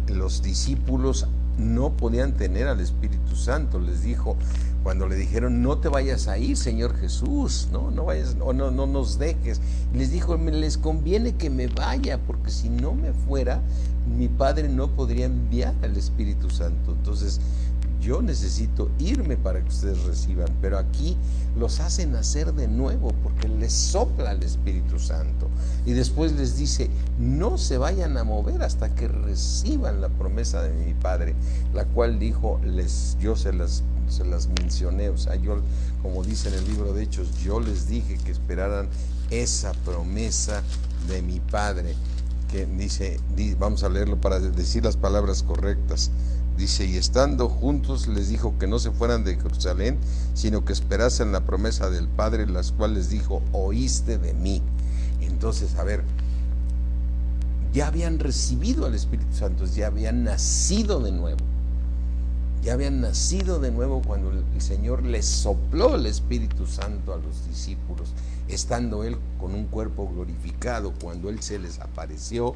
los discípulos no podían tener al Espíritu Santo. Les dijo, cuando le dijeron, no te vayas a ir, Señor Jesús, no vayas, no nos dejes. Les dijo, les conviene que me vaya, porque si no me fuera, mi Padre no podría enviar al Espíritu Santo. Entonces, yo necesito irme para que ustedes reciban, pero aquí los hacen nacer de nuevo porque les sopla el Espíritu Santo y después les dice, no se vayan a mover hasta que reciban la promesa de mi Padre, la cual dijo, yo se las mencioné. O sea, yo, como dice en el libro de Hechos, yo les dije que esperaran esa promesa de mi Padre, que dice, vamos a leerlo para decir las palabras correctas. Dice, y estando juntos les dijo que no se fueran de Jerusalén, sino que esperasen la promesa del Padre, las cuales dijo, oíste de mí. Entonces, a ver, ya habían recibido al Espíritu Santo, ya habían nacido de nuevo. Ya habían nacido de nuevo cuando el Señor les sopló el Espíritu Santo a los discípulos, estando Él con un cuerpo glorificado, cuando Él se les apareció,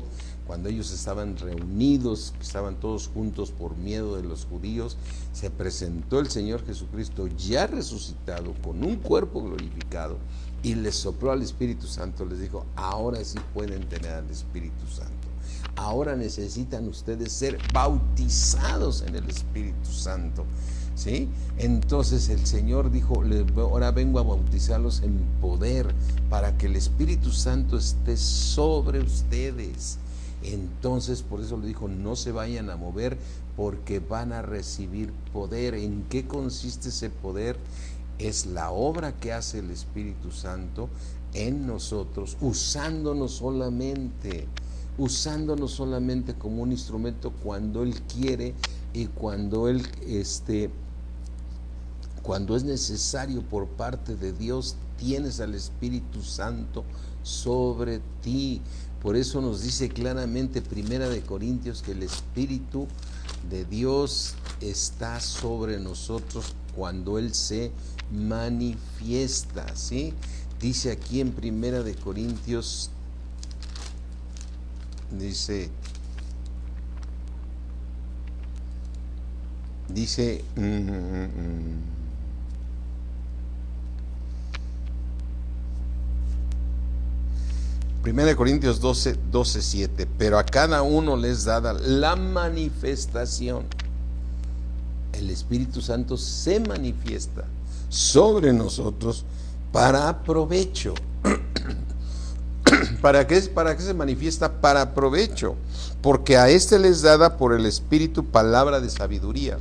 cuando ellos estaban reunidos, estaban todos juntos por miedo de los judíos, se presentó el Señor Jesucristo ya resucitado, con un cuerpo glorificado, y les sopló al Espíritu Santo, les dijo, ahora sí pueden tener al Espíritu Santo. Ahora necesitan ustedes ser bautizados en el Espíritu Santo, ¿sí? Entonces el Señor dijo, ahora vengo a bautizarlos en poder, para que el Espíritu Santo esté sobre ustedes. Entonces, por eso le dijo, no se vayan a mover, porque van a recibir poder. ¿En qué consiste ese poder? Es la obra que hace el Espíritu Santo en nosotros, usándonos solamente como un instrumento cuando Él quiere y cuando cuando es necesario por parte de Dios. Tienes al Espíritu Santo sobre ti. Por eso nos dice claramente 1 Corintios que el Espíritu de Dios está sobre nosotros cuando Él se manifiesta, ¿sí? Dice aquí en 1 Corintios, dice 1 Corintios 12:7, pero a cada uno les dada la manifestación. El Espíritu Santo se manifiesta sobre nosotros para provecho. ¿Para qué se manifiesta? Para provecho, porque a este les dada por el Espíritu palabra de sabiduría.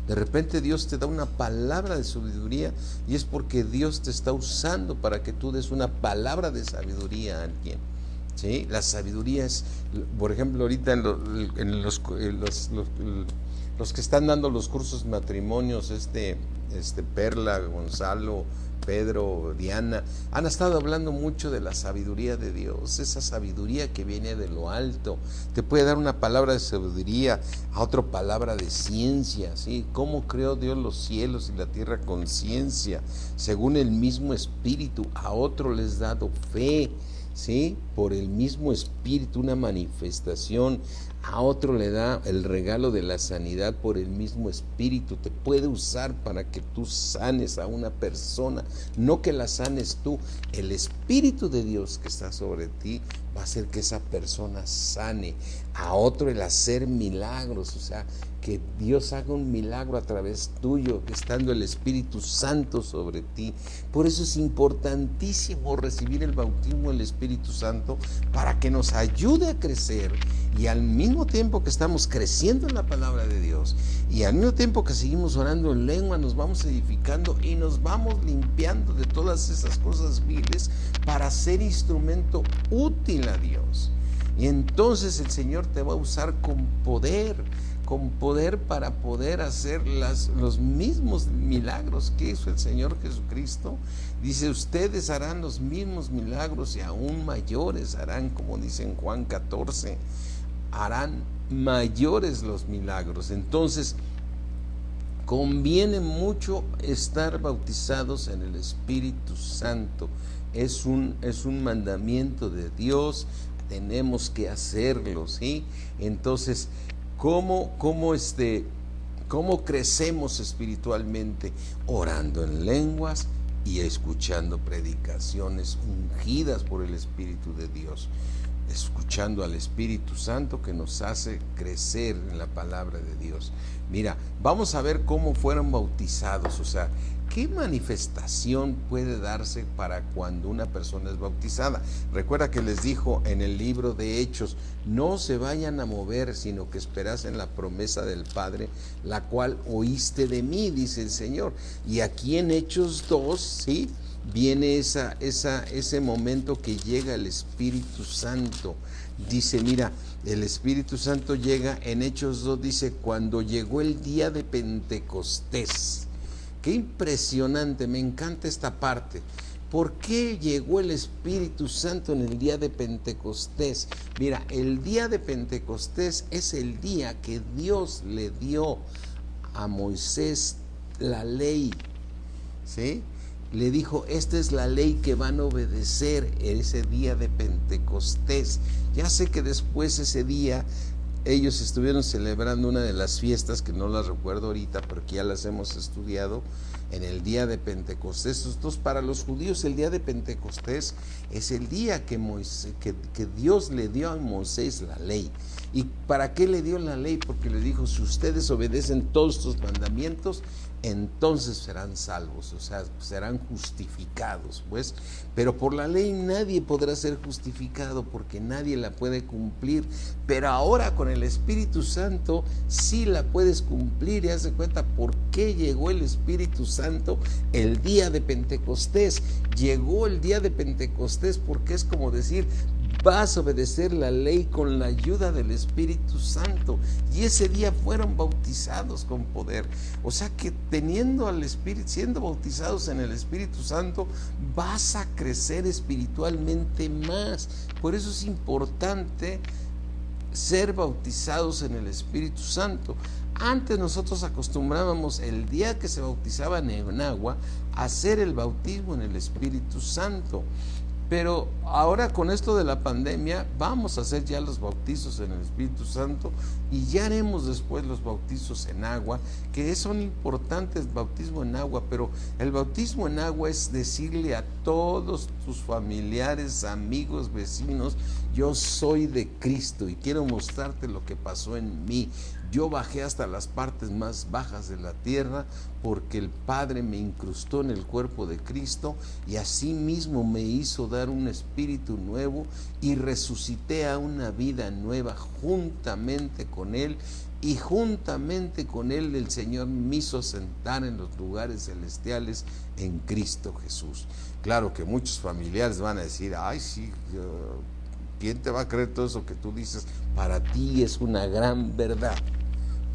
De repente Dios te da una palabra de sabiduría y es porque Dios te está usando para que tú des una palabra de sabiduría a alguien, ¿sí? La sabiduría es, por ejemplo, ahorita en los que están dando los cursos de matrimonios, Perla, Gonzalo, Pedro, Diana, han estado hablando mucho de la sabiduría de Dios, esa sabiduría que viene de lo alto. Te puede dar una palabra de sabiduría, a otra palabra de ciencia, ¿sí? ¿Cómo creó Dios los cielos y la tierra? Con ciencia, según el mismo Espíritu. A otro les ha dado fe, ¿sí? Por el mismo Espíritu, una manifestación. A otro le da el regalo de la sanidad por el mismo Espíritu. Te puede usar para que tú sanes a una persona, no que la sanes tú. El Espíritu de Dios que está sobre ti va a hacer que esa persona sane. A otro el hacer milagros, o sea, que Dios haga un milagro a través tuyo, estando el Espíritu Santo sobre ti. Por eso es importantísimo recibir el bautismo del Espíritu Santo para que nos ayude a crecer, y al mismo tiempo que estamos creciendo en la palabra de Dios y al mismo tiempo que seguimos orando en lengua, nos vamos edificando y nos vamos limpiando de todas esas cosas viles para ser instrumento útil a Dios. Y entonces el Señor te va a usar con poder para poder hacer los mismos milagros que hizo el Señor Jesucristo. Dice, ustedes harán los mismos milagros y aún mayores harán, como dice en Juan 14, harán mayores los milagros. Entonces, conviene mucho estar bautizados en el Espíritu Santo. Es un mandamiento de Dios, tenemos que hacerlo, ¿sí? Entonces, ¿cómo crecemos espiritualmente? Orando en lenguas y escuchando predicaciones ungidas por el Espíritu de Dios, escuchando al Espíritu Santo que nos hace crecer en la palabra de Dios. Mira, vamos a ver cómo fueron bautizados, o sea, ¿qué manifestación puede darse para cuando una persona es bautizada? Recuerda que les dijo en el libro de Hechos, no se vayan a mover, sino que esperasen la promesa del Padre, la cual oíste de mí, dice el Señor. Y aquí en Hechos 2, ¿sí?, viene ese momento que llega el Espíritu Santo. Dice, mira, el Espíritu Santo llega en Hechos 2, dice, cuando llegó el día de Pentecostés. Qué impresionante, me encanta esta parte. ¿Por qué llegó el Espíritu Santo en el día de Pentecostés? Mira, el día de Pentecostés es el día que Dios le dio a Moisés la ley, ¿sí? Le dijo, esta es la ley que van a obedecer ese día de Pentecostés. Ya sé que después ese día ellos estuvieron celebrando una de las fiestas que no las recuerdo ahorita, pero que ya las hemos estudiado en el día de Pentecostés. Entonces, para los judíos el día de Pentecostés es el día que Dios le dio a Moisés la ley. ¿Y para qué le dio la ley? Porque le dijo, si ustedes obedecen todos estos mandamientos, entonces serán salvos, o sea, serán justificados, pues. Pero por la ley nadie podrá ser justificado porque nadie la puede cumplir. Pero ahora con el Espíritu Santo sí la puedes cumplir. Y haz de cuenta por qué llegó el Espíritu Santo el día de Pentecostés. Llegó el día de Pentecostés porque es como decir, vas a obedecer la ley con la ayuda del Espíritu Santo. Y ese día fueron bautizados con poder. O sea que teniendo al Espíritu, siendo bautizados en el Espíritu Santo, vas a crecer espiritualmente más. Por eso es importante ser bautizados en el Espíritu Santo. Antes nosotros acostumbrábamos el día que se bautizaban en agua a hacer el bautismo en el Espíritu Santo. Pero ahora con esto de la pandemia vamos a hacer ya los bautizos en el Espíritu Santo y ya haremos después los bautizos en agua, que son importantes, el bautismo en agua, pero el bautismo en agua es decirle a todos tus familiares, amigos, vecinos, yo soy de Cristo y quiero mostrarte lo que pasó en mí. Yo bajé hasta las partes más bajas de la tierra porque el Padre me incrustó en el cuerpo de Cristo y así mismo me hizo dar un espíritu nuevo y resucité a una vida nueva juntamente con Él, y juntamente con Él el Señor me hizo sentar en los lugares celestiales en Cristo Jesús. Claro que muchos familiares van a decir, ay sí, ¿quién te va a creer todo eso que tú dices? Para ti es una gran verdad.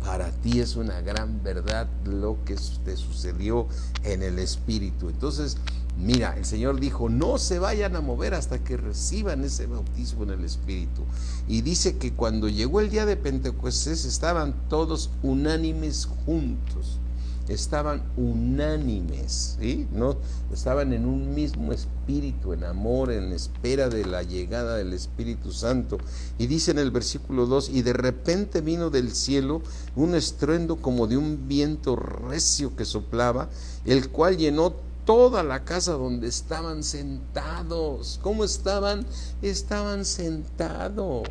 Para ti es una gran verdad lo que te sucedió en el Espíritu. Entonces, mira, el Señor dijo, no se vayan a mover hasta que reciban ese bautismo en el Espíritu. Y dice que cuando llegó el día de Pentecostés estaban todos unánimes juntos. estaban unánimes, ¿sí? No, estaban en un mismo espíritu, en amor, en espera de la llegada del Espíritu Santo. Y dice en el versículo 2, y de repente vino del cielo un estruendo como de un viento recio que soplaba, el cual llenó toda la casa donde estaban sentados. ¿Cómo estaban? Estaban sentados.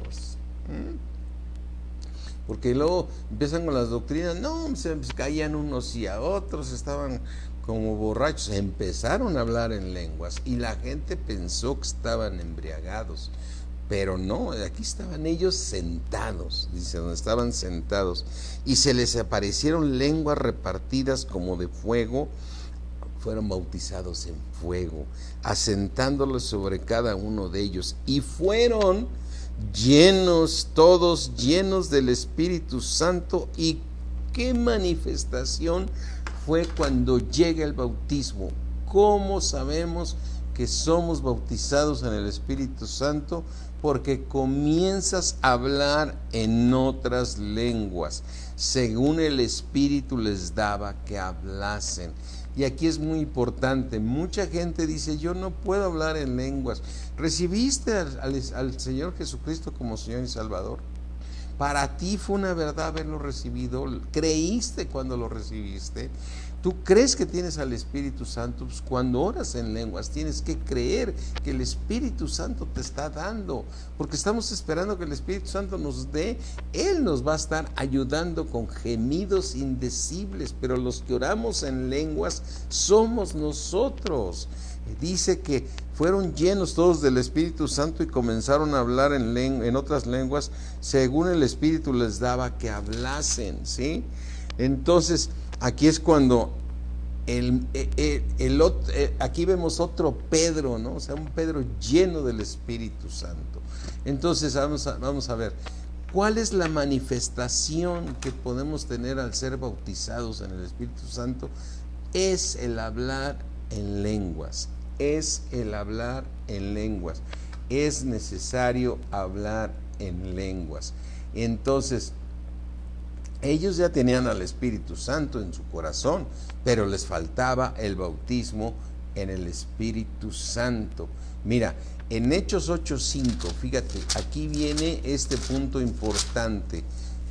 Porque luego empiezan con las doctrinas, no, se caían unos y a otros, estaban como borrachos, empezaron a hablar en lenguas y la gente pensó que estaban embriagados, pero no, aquí estaban ellos sentados, dice, donde estaban sentados, y se les aparecieron lenguas repartidas como de fuego, fueron bautizados en fuego, asentándolos sobre cada uno de ellos, y fueron llenos, todos llenos del Espíritu Santo. Y qué manifestación fue cuando llega el bautismo. ¿Cómo sabemos que somos bautizados en el Espíritu Santo? Porque comienzas a hablar en otras lenguas, según el Espíritu les daba que hablasen. Y aquí es muy importante, mucha gente dice, yo no puedo hablar en lenguas. ¿Recibiste al Señor Jesucristo como Señor y Salvador? Para ti fue una verdad haberlo recibido, creíste cuando lo recibiste. ¿Tú crees que tienes al Espíritu Santo? Pues cuando oras en lenguas tienes que creer que el Espíritu Santo te está dando, porque estamos esperando que el Espíritu Santo nos dé. Él nos va a estar ayudando con gemidos indecibles, pero los que oramos en lenguas somos nosotros. Dice que fueron llenos todos del Espíritu Santo y comenzaron a hablar en otras lenguas según el Espíritu les daba que hablasen, ¿sí? Entonces, aquí es cuando aquí vemos otro Pedro, ¿no? O sea, un Pedro lleno del Espíritu Santo. Entonces, vamos a ver, ¿cuál es la manifestación que podemos tener al ser bautizados en el Espíritu Santo? Es el hablar en lenguas, es el hablar en lenguas. Es necesario hablar en lenguas. Entonces, ellos ya tenían al Espíritu Santo en su corazón, pero les faltaba el bautismo en el Espíritu Santo. Mira, en Hechos 8:5, fíjate, aquí viene este punto importante.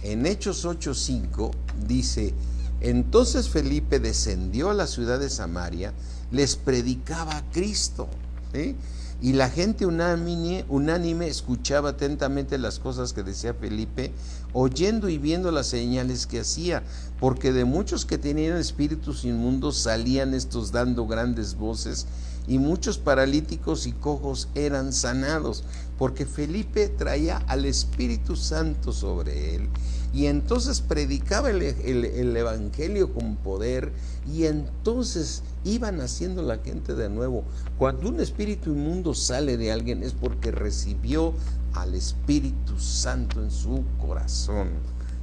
En Hechos 8:5 dice, entonces Felipe descendió a la ciudad de Samaria, les predicaba a Cristo, ¿sí? Y la gente unánime escuchaba atentamente las cosas que decía Felipe, oyendo y viendo las señales que hacía, porque de muchos que tenían espíritus inmundos salían estos dando grandes voces, y muchos paralíticos y cojos eran sanados, porque Felipe traía al Espíritu Santo sobre él. Y entonces predicaba el evangelio con poder, y entonces iba naciendo la gente de nuevo. Cuando un espíritu inmundo sale de alguien es porque recibió al Espíritu Santo en su corazón,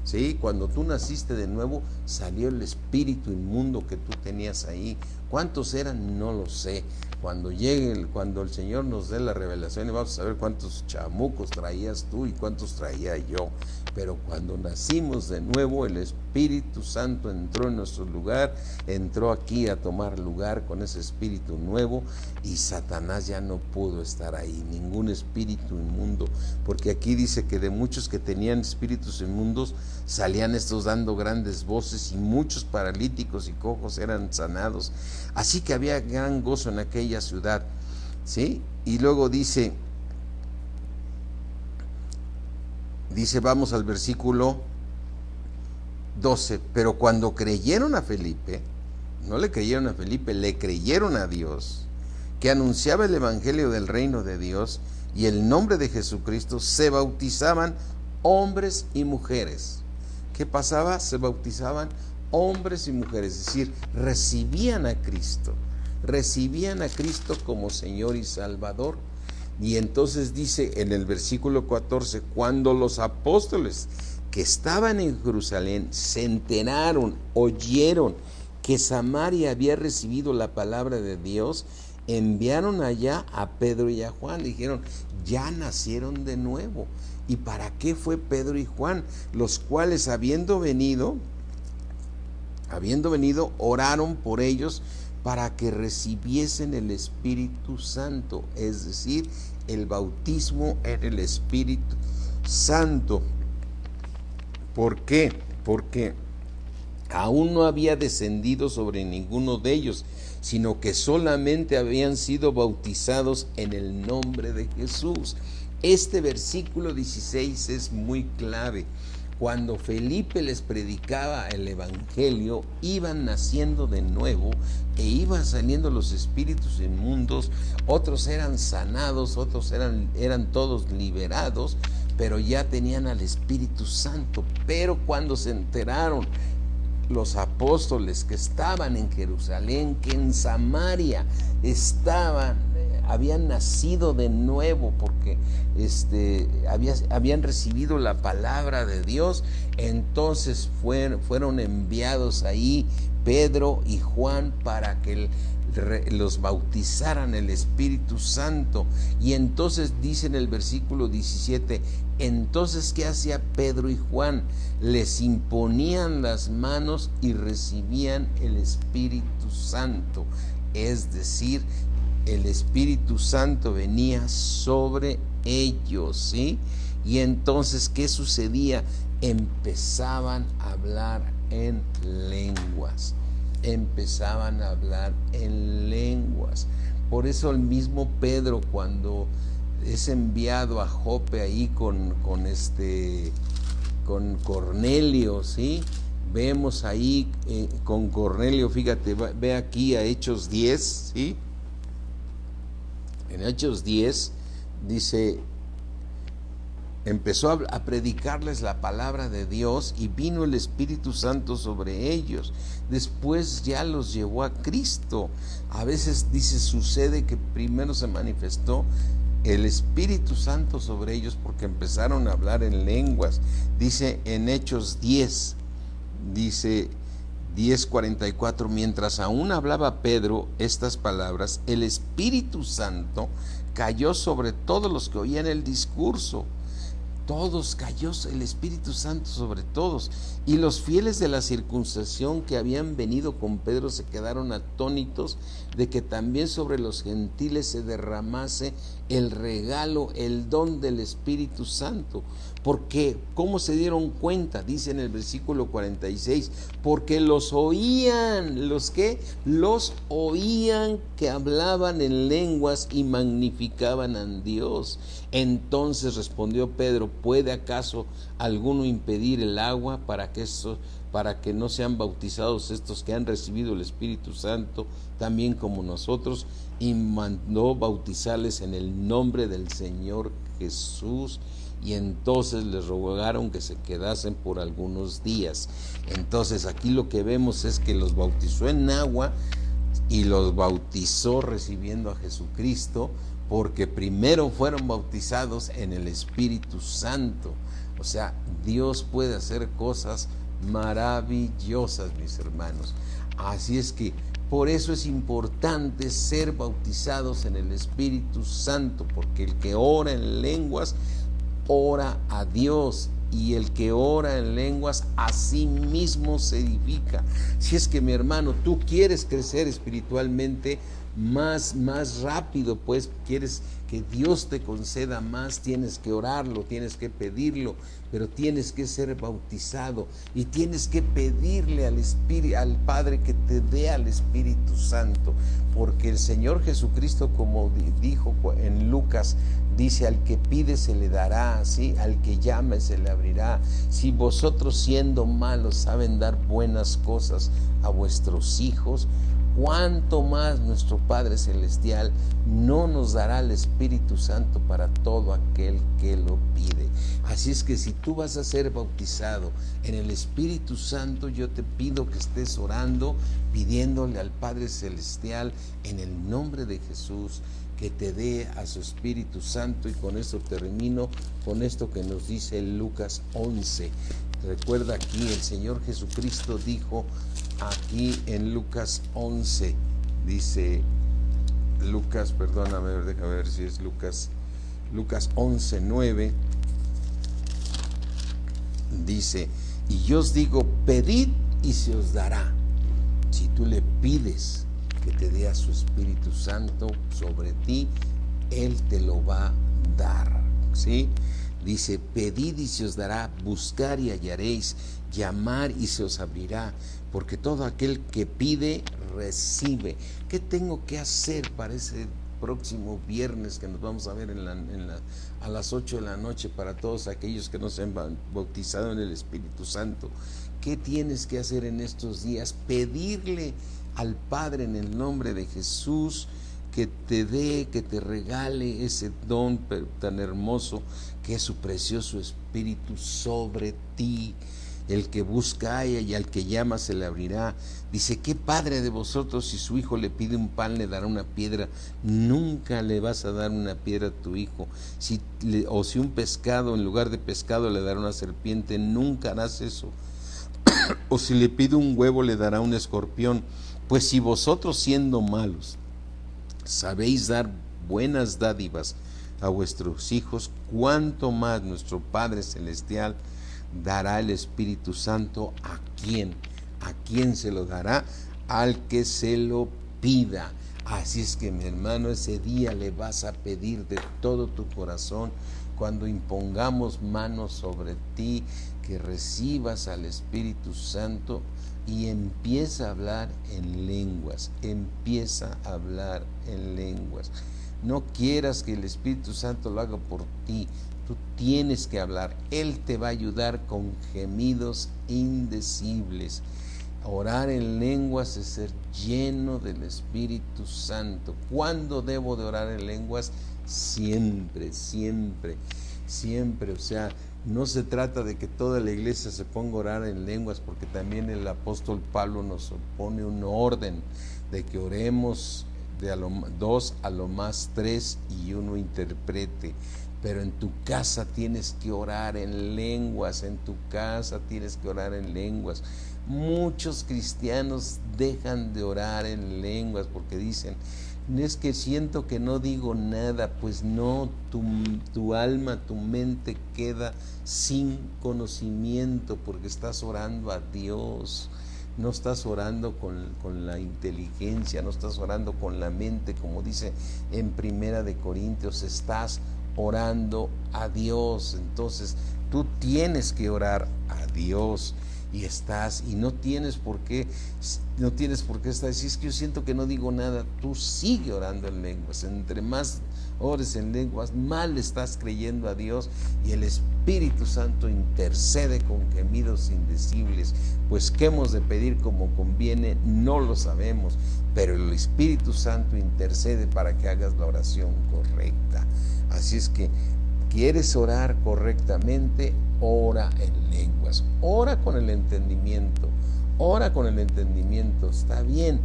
¿sí? Cuando tú naciste de nuevo, salió el espíritu inmundo que tú tenías ahí. ¿Cuántos eran? No lo sé. Cuando el Señor nos dé la revelación, y vamos a saber cuántos chamucos traías tú y cuántos traía yo. Pero cuando nacimos de nuevo, el Espíritu Santo entró en nuestro lugar, entró aquí a tomar lugar con ese espíritu nuevo, y Satanás ya no pudo estar ahí, ningún espíritu inmundo, porque aquí dice que de muchos que tenían espíritus inmundos salían estos dando grandes voces, y muchos paralíticos y cojos eran sanados. Así que había gran gozo en aquella ciudad, ¿sí? Y luego dice, vamos al versículo 12, pero cuando creyeron a Felipe, no le creyeron a Felipe, le creyeron a Dios, que anunciaba el evangelio del reino de Dios y el nombre de Jesucristo, se bautizaban hombres y mujeres. ¿Qué pasaba? Se bautizaban hombres y mujeres, es decir, recibían a Cristo como Señor y Salvador. Y entonces dice en el versículo 14, cuando los apóstoles que estaban en Jerusalén se enteraron, oyeron que Samaria había recibido la palabra de Dios, enviaron allá a Pedro y a Juan. Dijeron, ya nacieron de nuevo. ¿Y para qué fue Pedro y Juan? Los cuales, habiendo venido, habiendo venido, oraron por ellos para que recibiesen el Espíritu Santo, es decir, el bautismo en el Espíritu Santo. ¿Por qué? Porque aún no había descendido sobre ninguno de ellos, sino que solamente habían sido bautizados en el nombre de Jesús. Este versículo 16 es muy clave. Cuando Felipe les predicaba el evangelio, iban naciendo de nuevo e iban saliendo los espíritus inmundos, otros eran sanados, otros eran todos liberados, pero ya tenían al Espíritu Santo. Pero cuando se enteraron los apóstoles que estaban en Jerusalén, que en Samaria habían nacido de nuevo porque habían recibido la palabra de Dios, entonces fueron enviados ahí Pedro y Juan para que los bautizaran el Espíritu Santo. Y entonces dice en el versículo 17, entonces ¿qué hacía Pedro y Juan? Les imponían las manos y recibían el Espíritu Santo, es decir, el Espíritu Santo venía sobre ellos, ¿sí? Y entonces, ¿qué sucedía? Empezaban a hablar en lenguas. Empezaban a hablar en lenguas. Por eso el mismo Pedro, cuando es enviado a Jope ahí con Cornelio, ¿sí? Vemos ahí con Cornelio, fíjate, ve aquí a Hechos 10, ¿sí? En Hechos 10 dice, empezó a predicarles la palabra de Dios y vino el Espíritu Santo sobre ellos. Después ya los llevó a Cristo. A veces dice, sucede que primero se manifestó el Espíritu Santo sobre ellos porque empezaron a hablar en lenguas. Dice en Hechos 10, dice 10:44, mientras aún hablaba Pedro estas palabras, el Espíritu Santo cayó sobre todos los que oían el discurso. Todos, cayó el Espíritu Santo sobre todos. Y los fieles de la circuncisión que habían venido con Pedro se quedaron atónitos de que también sobre los gentiles se derramase el regalo, el don del Espíritu Santo. Porque, ¿cómo se dieron cuenta? Dice en el versículo 46, porque los oían, ¿los qué? Los oían que hablaban en lenguas y magnificaban a Dios. Entonces respondió Pedro, ¿puede acaso alguno impedir el agua para que no sean bautizados estos que han recibido el Espíritu Santo, también como nosotros? Y mandó bautizarles en el nombre del Señor Jesús. Y entonces les rogaron que se quedasen por algunos días. Entonces aquí lo que vemos es que los bautizó en agua y los bautizó recibiendo a Jesucristo, porque primero fueron bautizados en el Espíritu Santo. O sea, Dios puede hacer cosas maravillosas, mis hermanos. Así es que por eso es importante ser bautizados en el Espíritu Santo, porque el que ora en lenguas ora a Dios, y el que ora en lenguas a sí mismo se edifica. Si es que, mi hermano, tú quieres crecer espiritualmente más rápido, pues quieres que Dios te conceda más, tienes que orarlo, tienes que pedirlo, pero tienes que ser bautizado y tienes que pedirle al Padre que te dé al Espíritu Santo, porque el Señor Jesucristo, como dijo en Lucas, dice, al que pide se le dará, ¿sí? Al que llame se le abrirá. Si vosotros, siendo malos, saben dar buenas cosas a vuestros hijos, cuánto más nuestro Padre Celestial no nos dará el Espíritu Santo para todo aquel que lo pide. Así es que si tú vas a ser bautizado en el Espíritu Santo, yo te pido que estés orando, pidiéndole al Padre Celestial en el nombre de Jesús que te dé a su Espíritu Santo. Y con esto termino, con esto que nos dice Lucas 11. Recuerda, aquí el Señor Jesucristo dijo, aquí en Lucas 11, dice Lucas, perdóname, déjame ver si es Lucas 11:9, dice, y yo os digo, pedid y se os dará, Si tú le pides que te dé a su Espíritu Santo sobre ti, Él te lo va a dar, ¿sí? Dice, pedid y se os dará, buscar y hallaréis, llamar y se os abrirá, porque todo aquel que pide, recibe. ¿Qué tengo que hacer para ese próximo viernes que nos vamos a ver a las 8 de la noche, para todos aquellos que no se han bautizado en el Espíritu Santo? ¿Qué tienes que hacer en estos días? Pedirle al Padre en el nombre de Jesús que te dé, que te regale ese don tan hermoso que es su precioso Espíritu sobre ti. El que busca halla, y al que llama se le abrirá. Dice, ¿qué padre de vosotros, si su hijo le pide un pan, le dará una piedra? Nunca le vas a dar una piedra a tu hijo. O si un pescado, en lugar de pescado, le dará una serpiente, nunca harás eso. O si le pide un huevo, le dará un escorpión. Pues si vosotros, siendo malos, sabéis dar buenas dádivas a vuestros hijos, cuánto más nuestro Padre Celestial dará el Espíritu Santo a quién. ¿A quién se lo dará? Al que se lo pida. Así es que, mi hermano, ese día le vas a pedir de todo tu corazón, cuando impongamos manos sobre ti, que recibas al Espíritu Santo y empieza a hablar en lenguas. Empieza a hablar en lenguas. No quieras que el Espíritu Santo lo haga por ti. Tú tienes que hablar. Él te va a ayudar con gemidos indecibles. Orar en lenguas es ser lleno del Espíritu Santo. ¿Cuándo debo de orar en lenguas? Siempre, siempre, siempre. O sea, no se trata de que toda la iglesia se ponga a orar en lenguas, porque también el apóstol Pablo nos pone un orden de que oremos de dos, a lo más 3, y uno interprete. Pero en tu casa tienes que orar en lenguas, en tu casa tienes que orar en lenguas. Muchos cristianos dejan de orar en lenguas porque dicen, es que siento que no digo nada. Pues no, tu alma, tu mente queda sin conocimiento porque estás orando a Dios. No estás orando con la inteligencia, no estás orando con la mente, como dice en Primera de Corintios, estás orando a Dios. Entonces tú tienes que orar a Dios, y no tienes por qué estar así. Es que yo siento que no digo nada. Tú sigue orando en lenguas. Entre más ores en lenguas, más le estás creyendo a Dios, y el Espíritu Santo intercede con gemidos indecibles. Pues qué hemos de pedir como conviene, no lo sabemos, pero el Espíritu Santo intercede para que hagas la oración correcta. Así es que, ¿quieres orar correctamente? Ora en lenguas. Ora con el entendimiento. Ora con el entendimiento, está bien,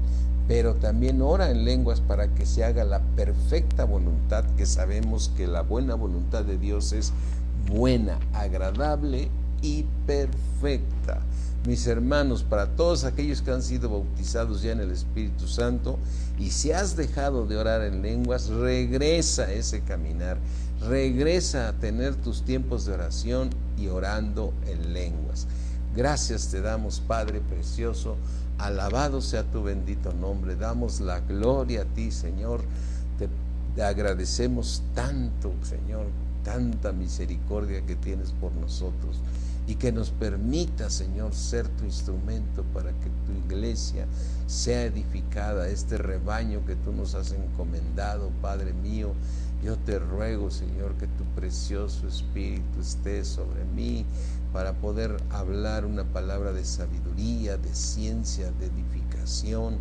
pero también ora en lenguas para que se haga la perfecta voluntad, que sabemos que la buena voluntad de Dios es buena, agradable y perfecta. Mis hermanos, para todos aquellos que han sido bautizados ya en el Espíritu Santo, y si has dejado de orar en lenguas, regresa a ese caminar, regresa a tener tus tiempos de oración y orando en lenguas. Gracias te damos, Padre precioso, alabado sea tu bendito nombre, damos la gloria a ti, Señor. Te agradecemos tanto, Señor, tanta misericordia que tienes por nosotros, y que nos permita, Señor, ser tu instrumento para que tu iglesia sea edificada, este rebaño que tú nos has encomendado, Padre mío. Yo te ruego, Señor, que tu precioso Espíritu esté sobre mí para poder hablar una palabra de sabiduría, de ciencia, de edificación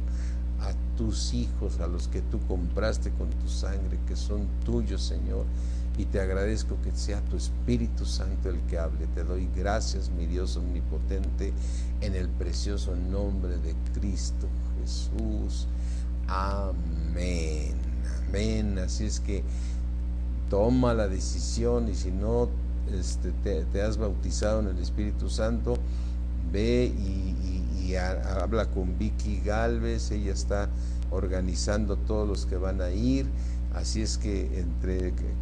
a tus hijos, a los que tú compraste con tu sangre, que son tuyos, Señor. Y te agradezco que sea tu Espíritu Santo el que hable. Te doy gracias, mi Dios omnipotente, en el precioso nombre de Cristo Jesús. Amén. Amén. Así es que toma la decisión, y si no te has bautizado en el Espíritu Santo, ve y habla con Vicky Galvez. Ella está organizando todos los que van a ir. Así es que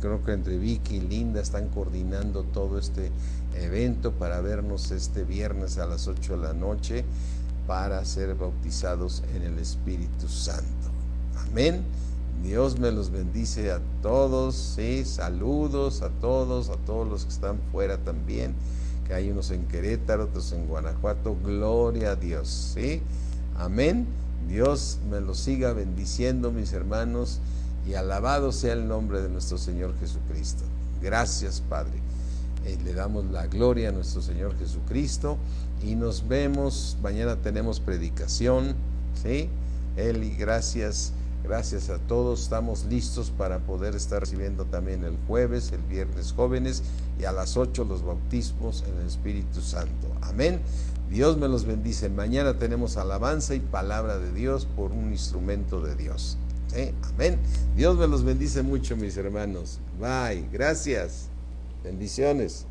creo que entre Vicky y Linda están coordinando todo este evento para vernos este viernes a las 8 de la noche. para ser bautizados en el Espíritu Santo. Amén. Dios me los bendice a todos, ¿sí? Saludos a todos los que están fuera también, que hay unos en Querétaro, otros en Guanajuato. Gloria a Dios, ¿sí? Amén. Dios me los siga bendiciendo, mis hermanos, y alabado sea el nombre de nuestro Señor Jesucristo. Gracias, Padre. Le damos la gloria a nuestro Señor Jesucristo y nos vemos. Mañana tenemos predicación, ¿sí? Eli, gracias a todos. Estamos listos para poder estar recibiendo también el jueves, el viernes jóvenes, y a las 8 los bautismos en el Espíritu Santo. Amén. Dios me los bendice. Mañana tenemos alabanza y palabra de Dios por un instrumento de Dios, ¿sí? Amén. Dios me los bendice mucho, mis hermanos. Bye. Gracias. Bendiciones.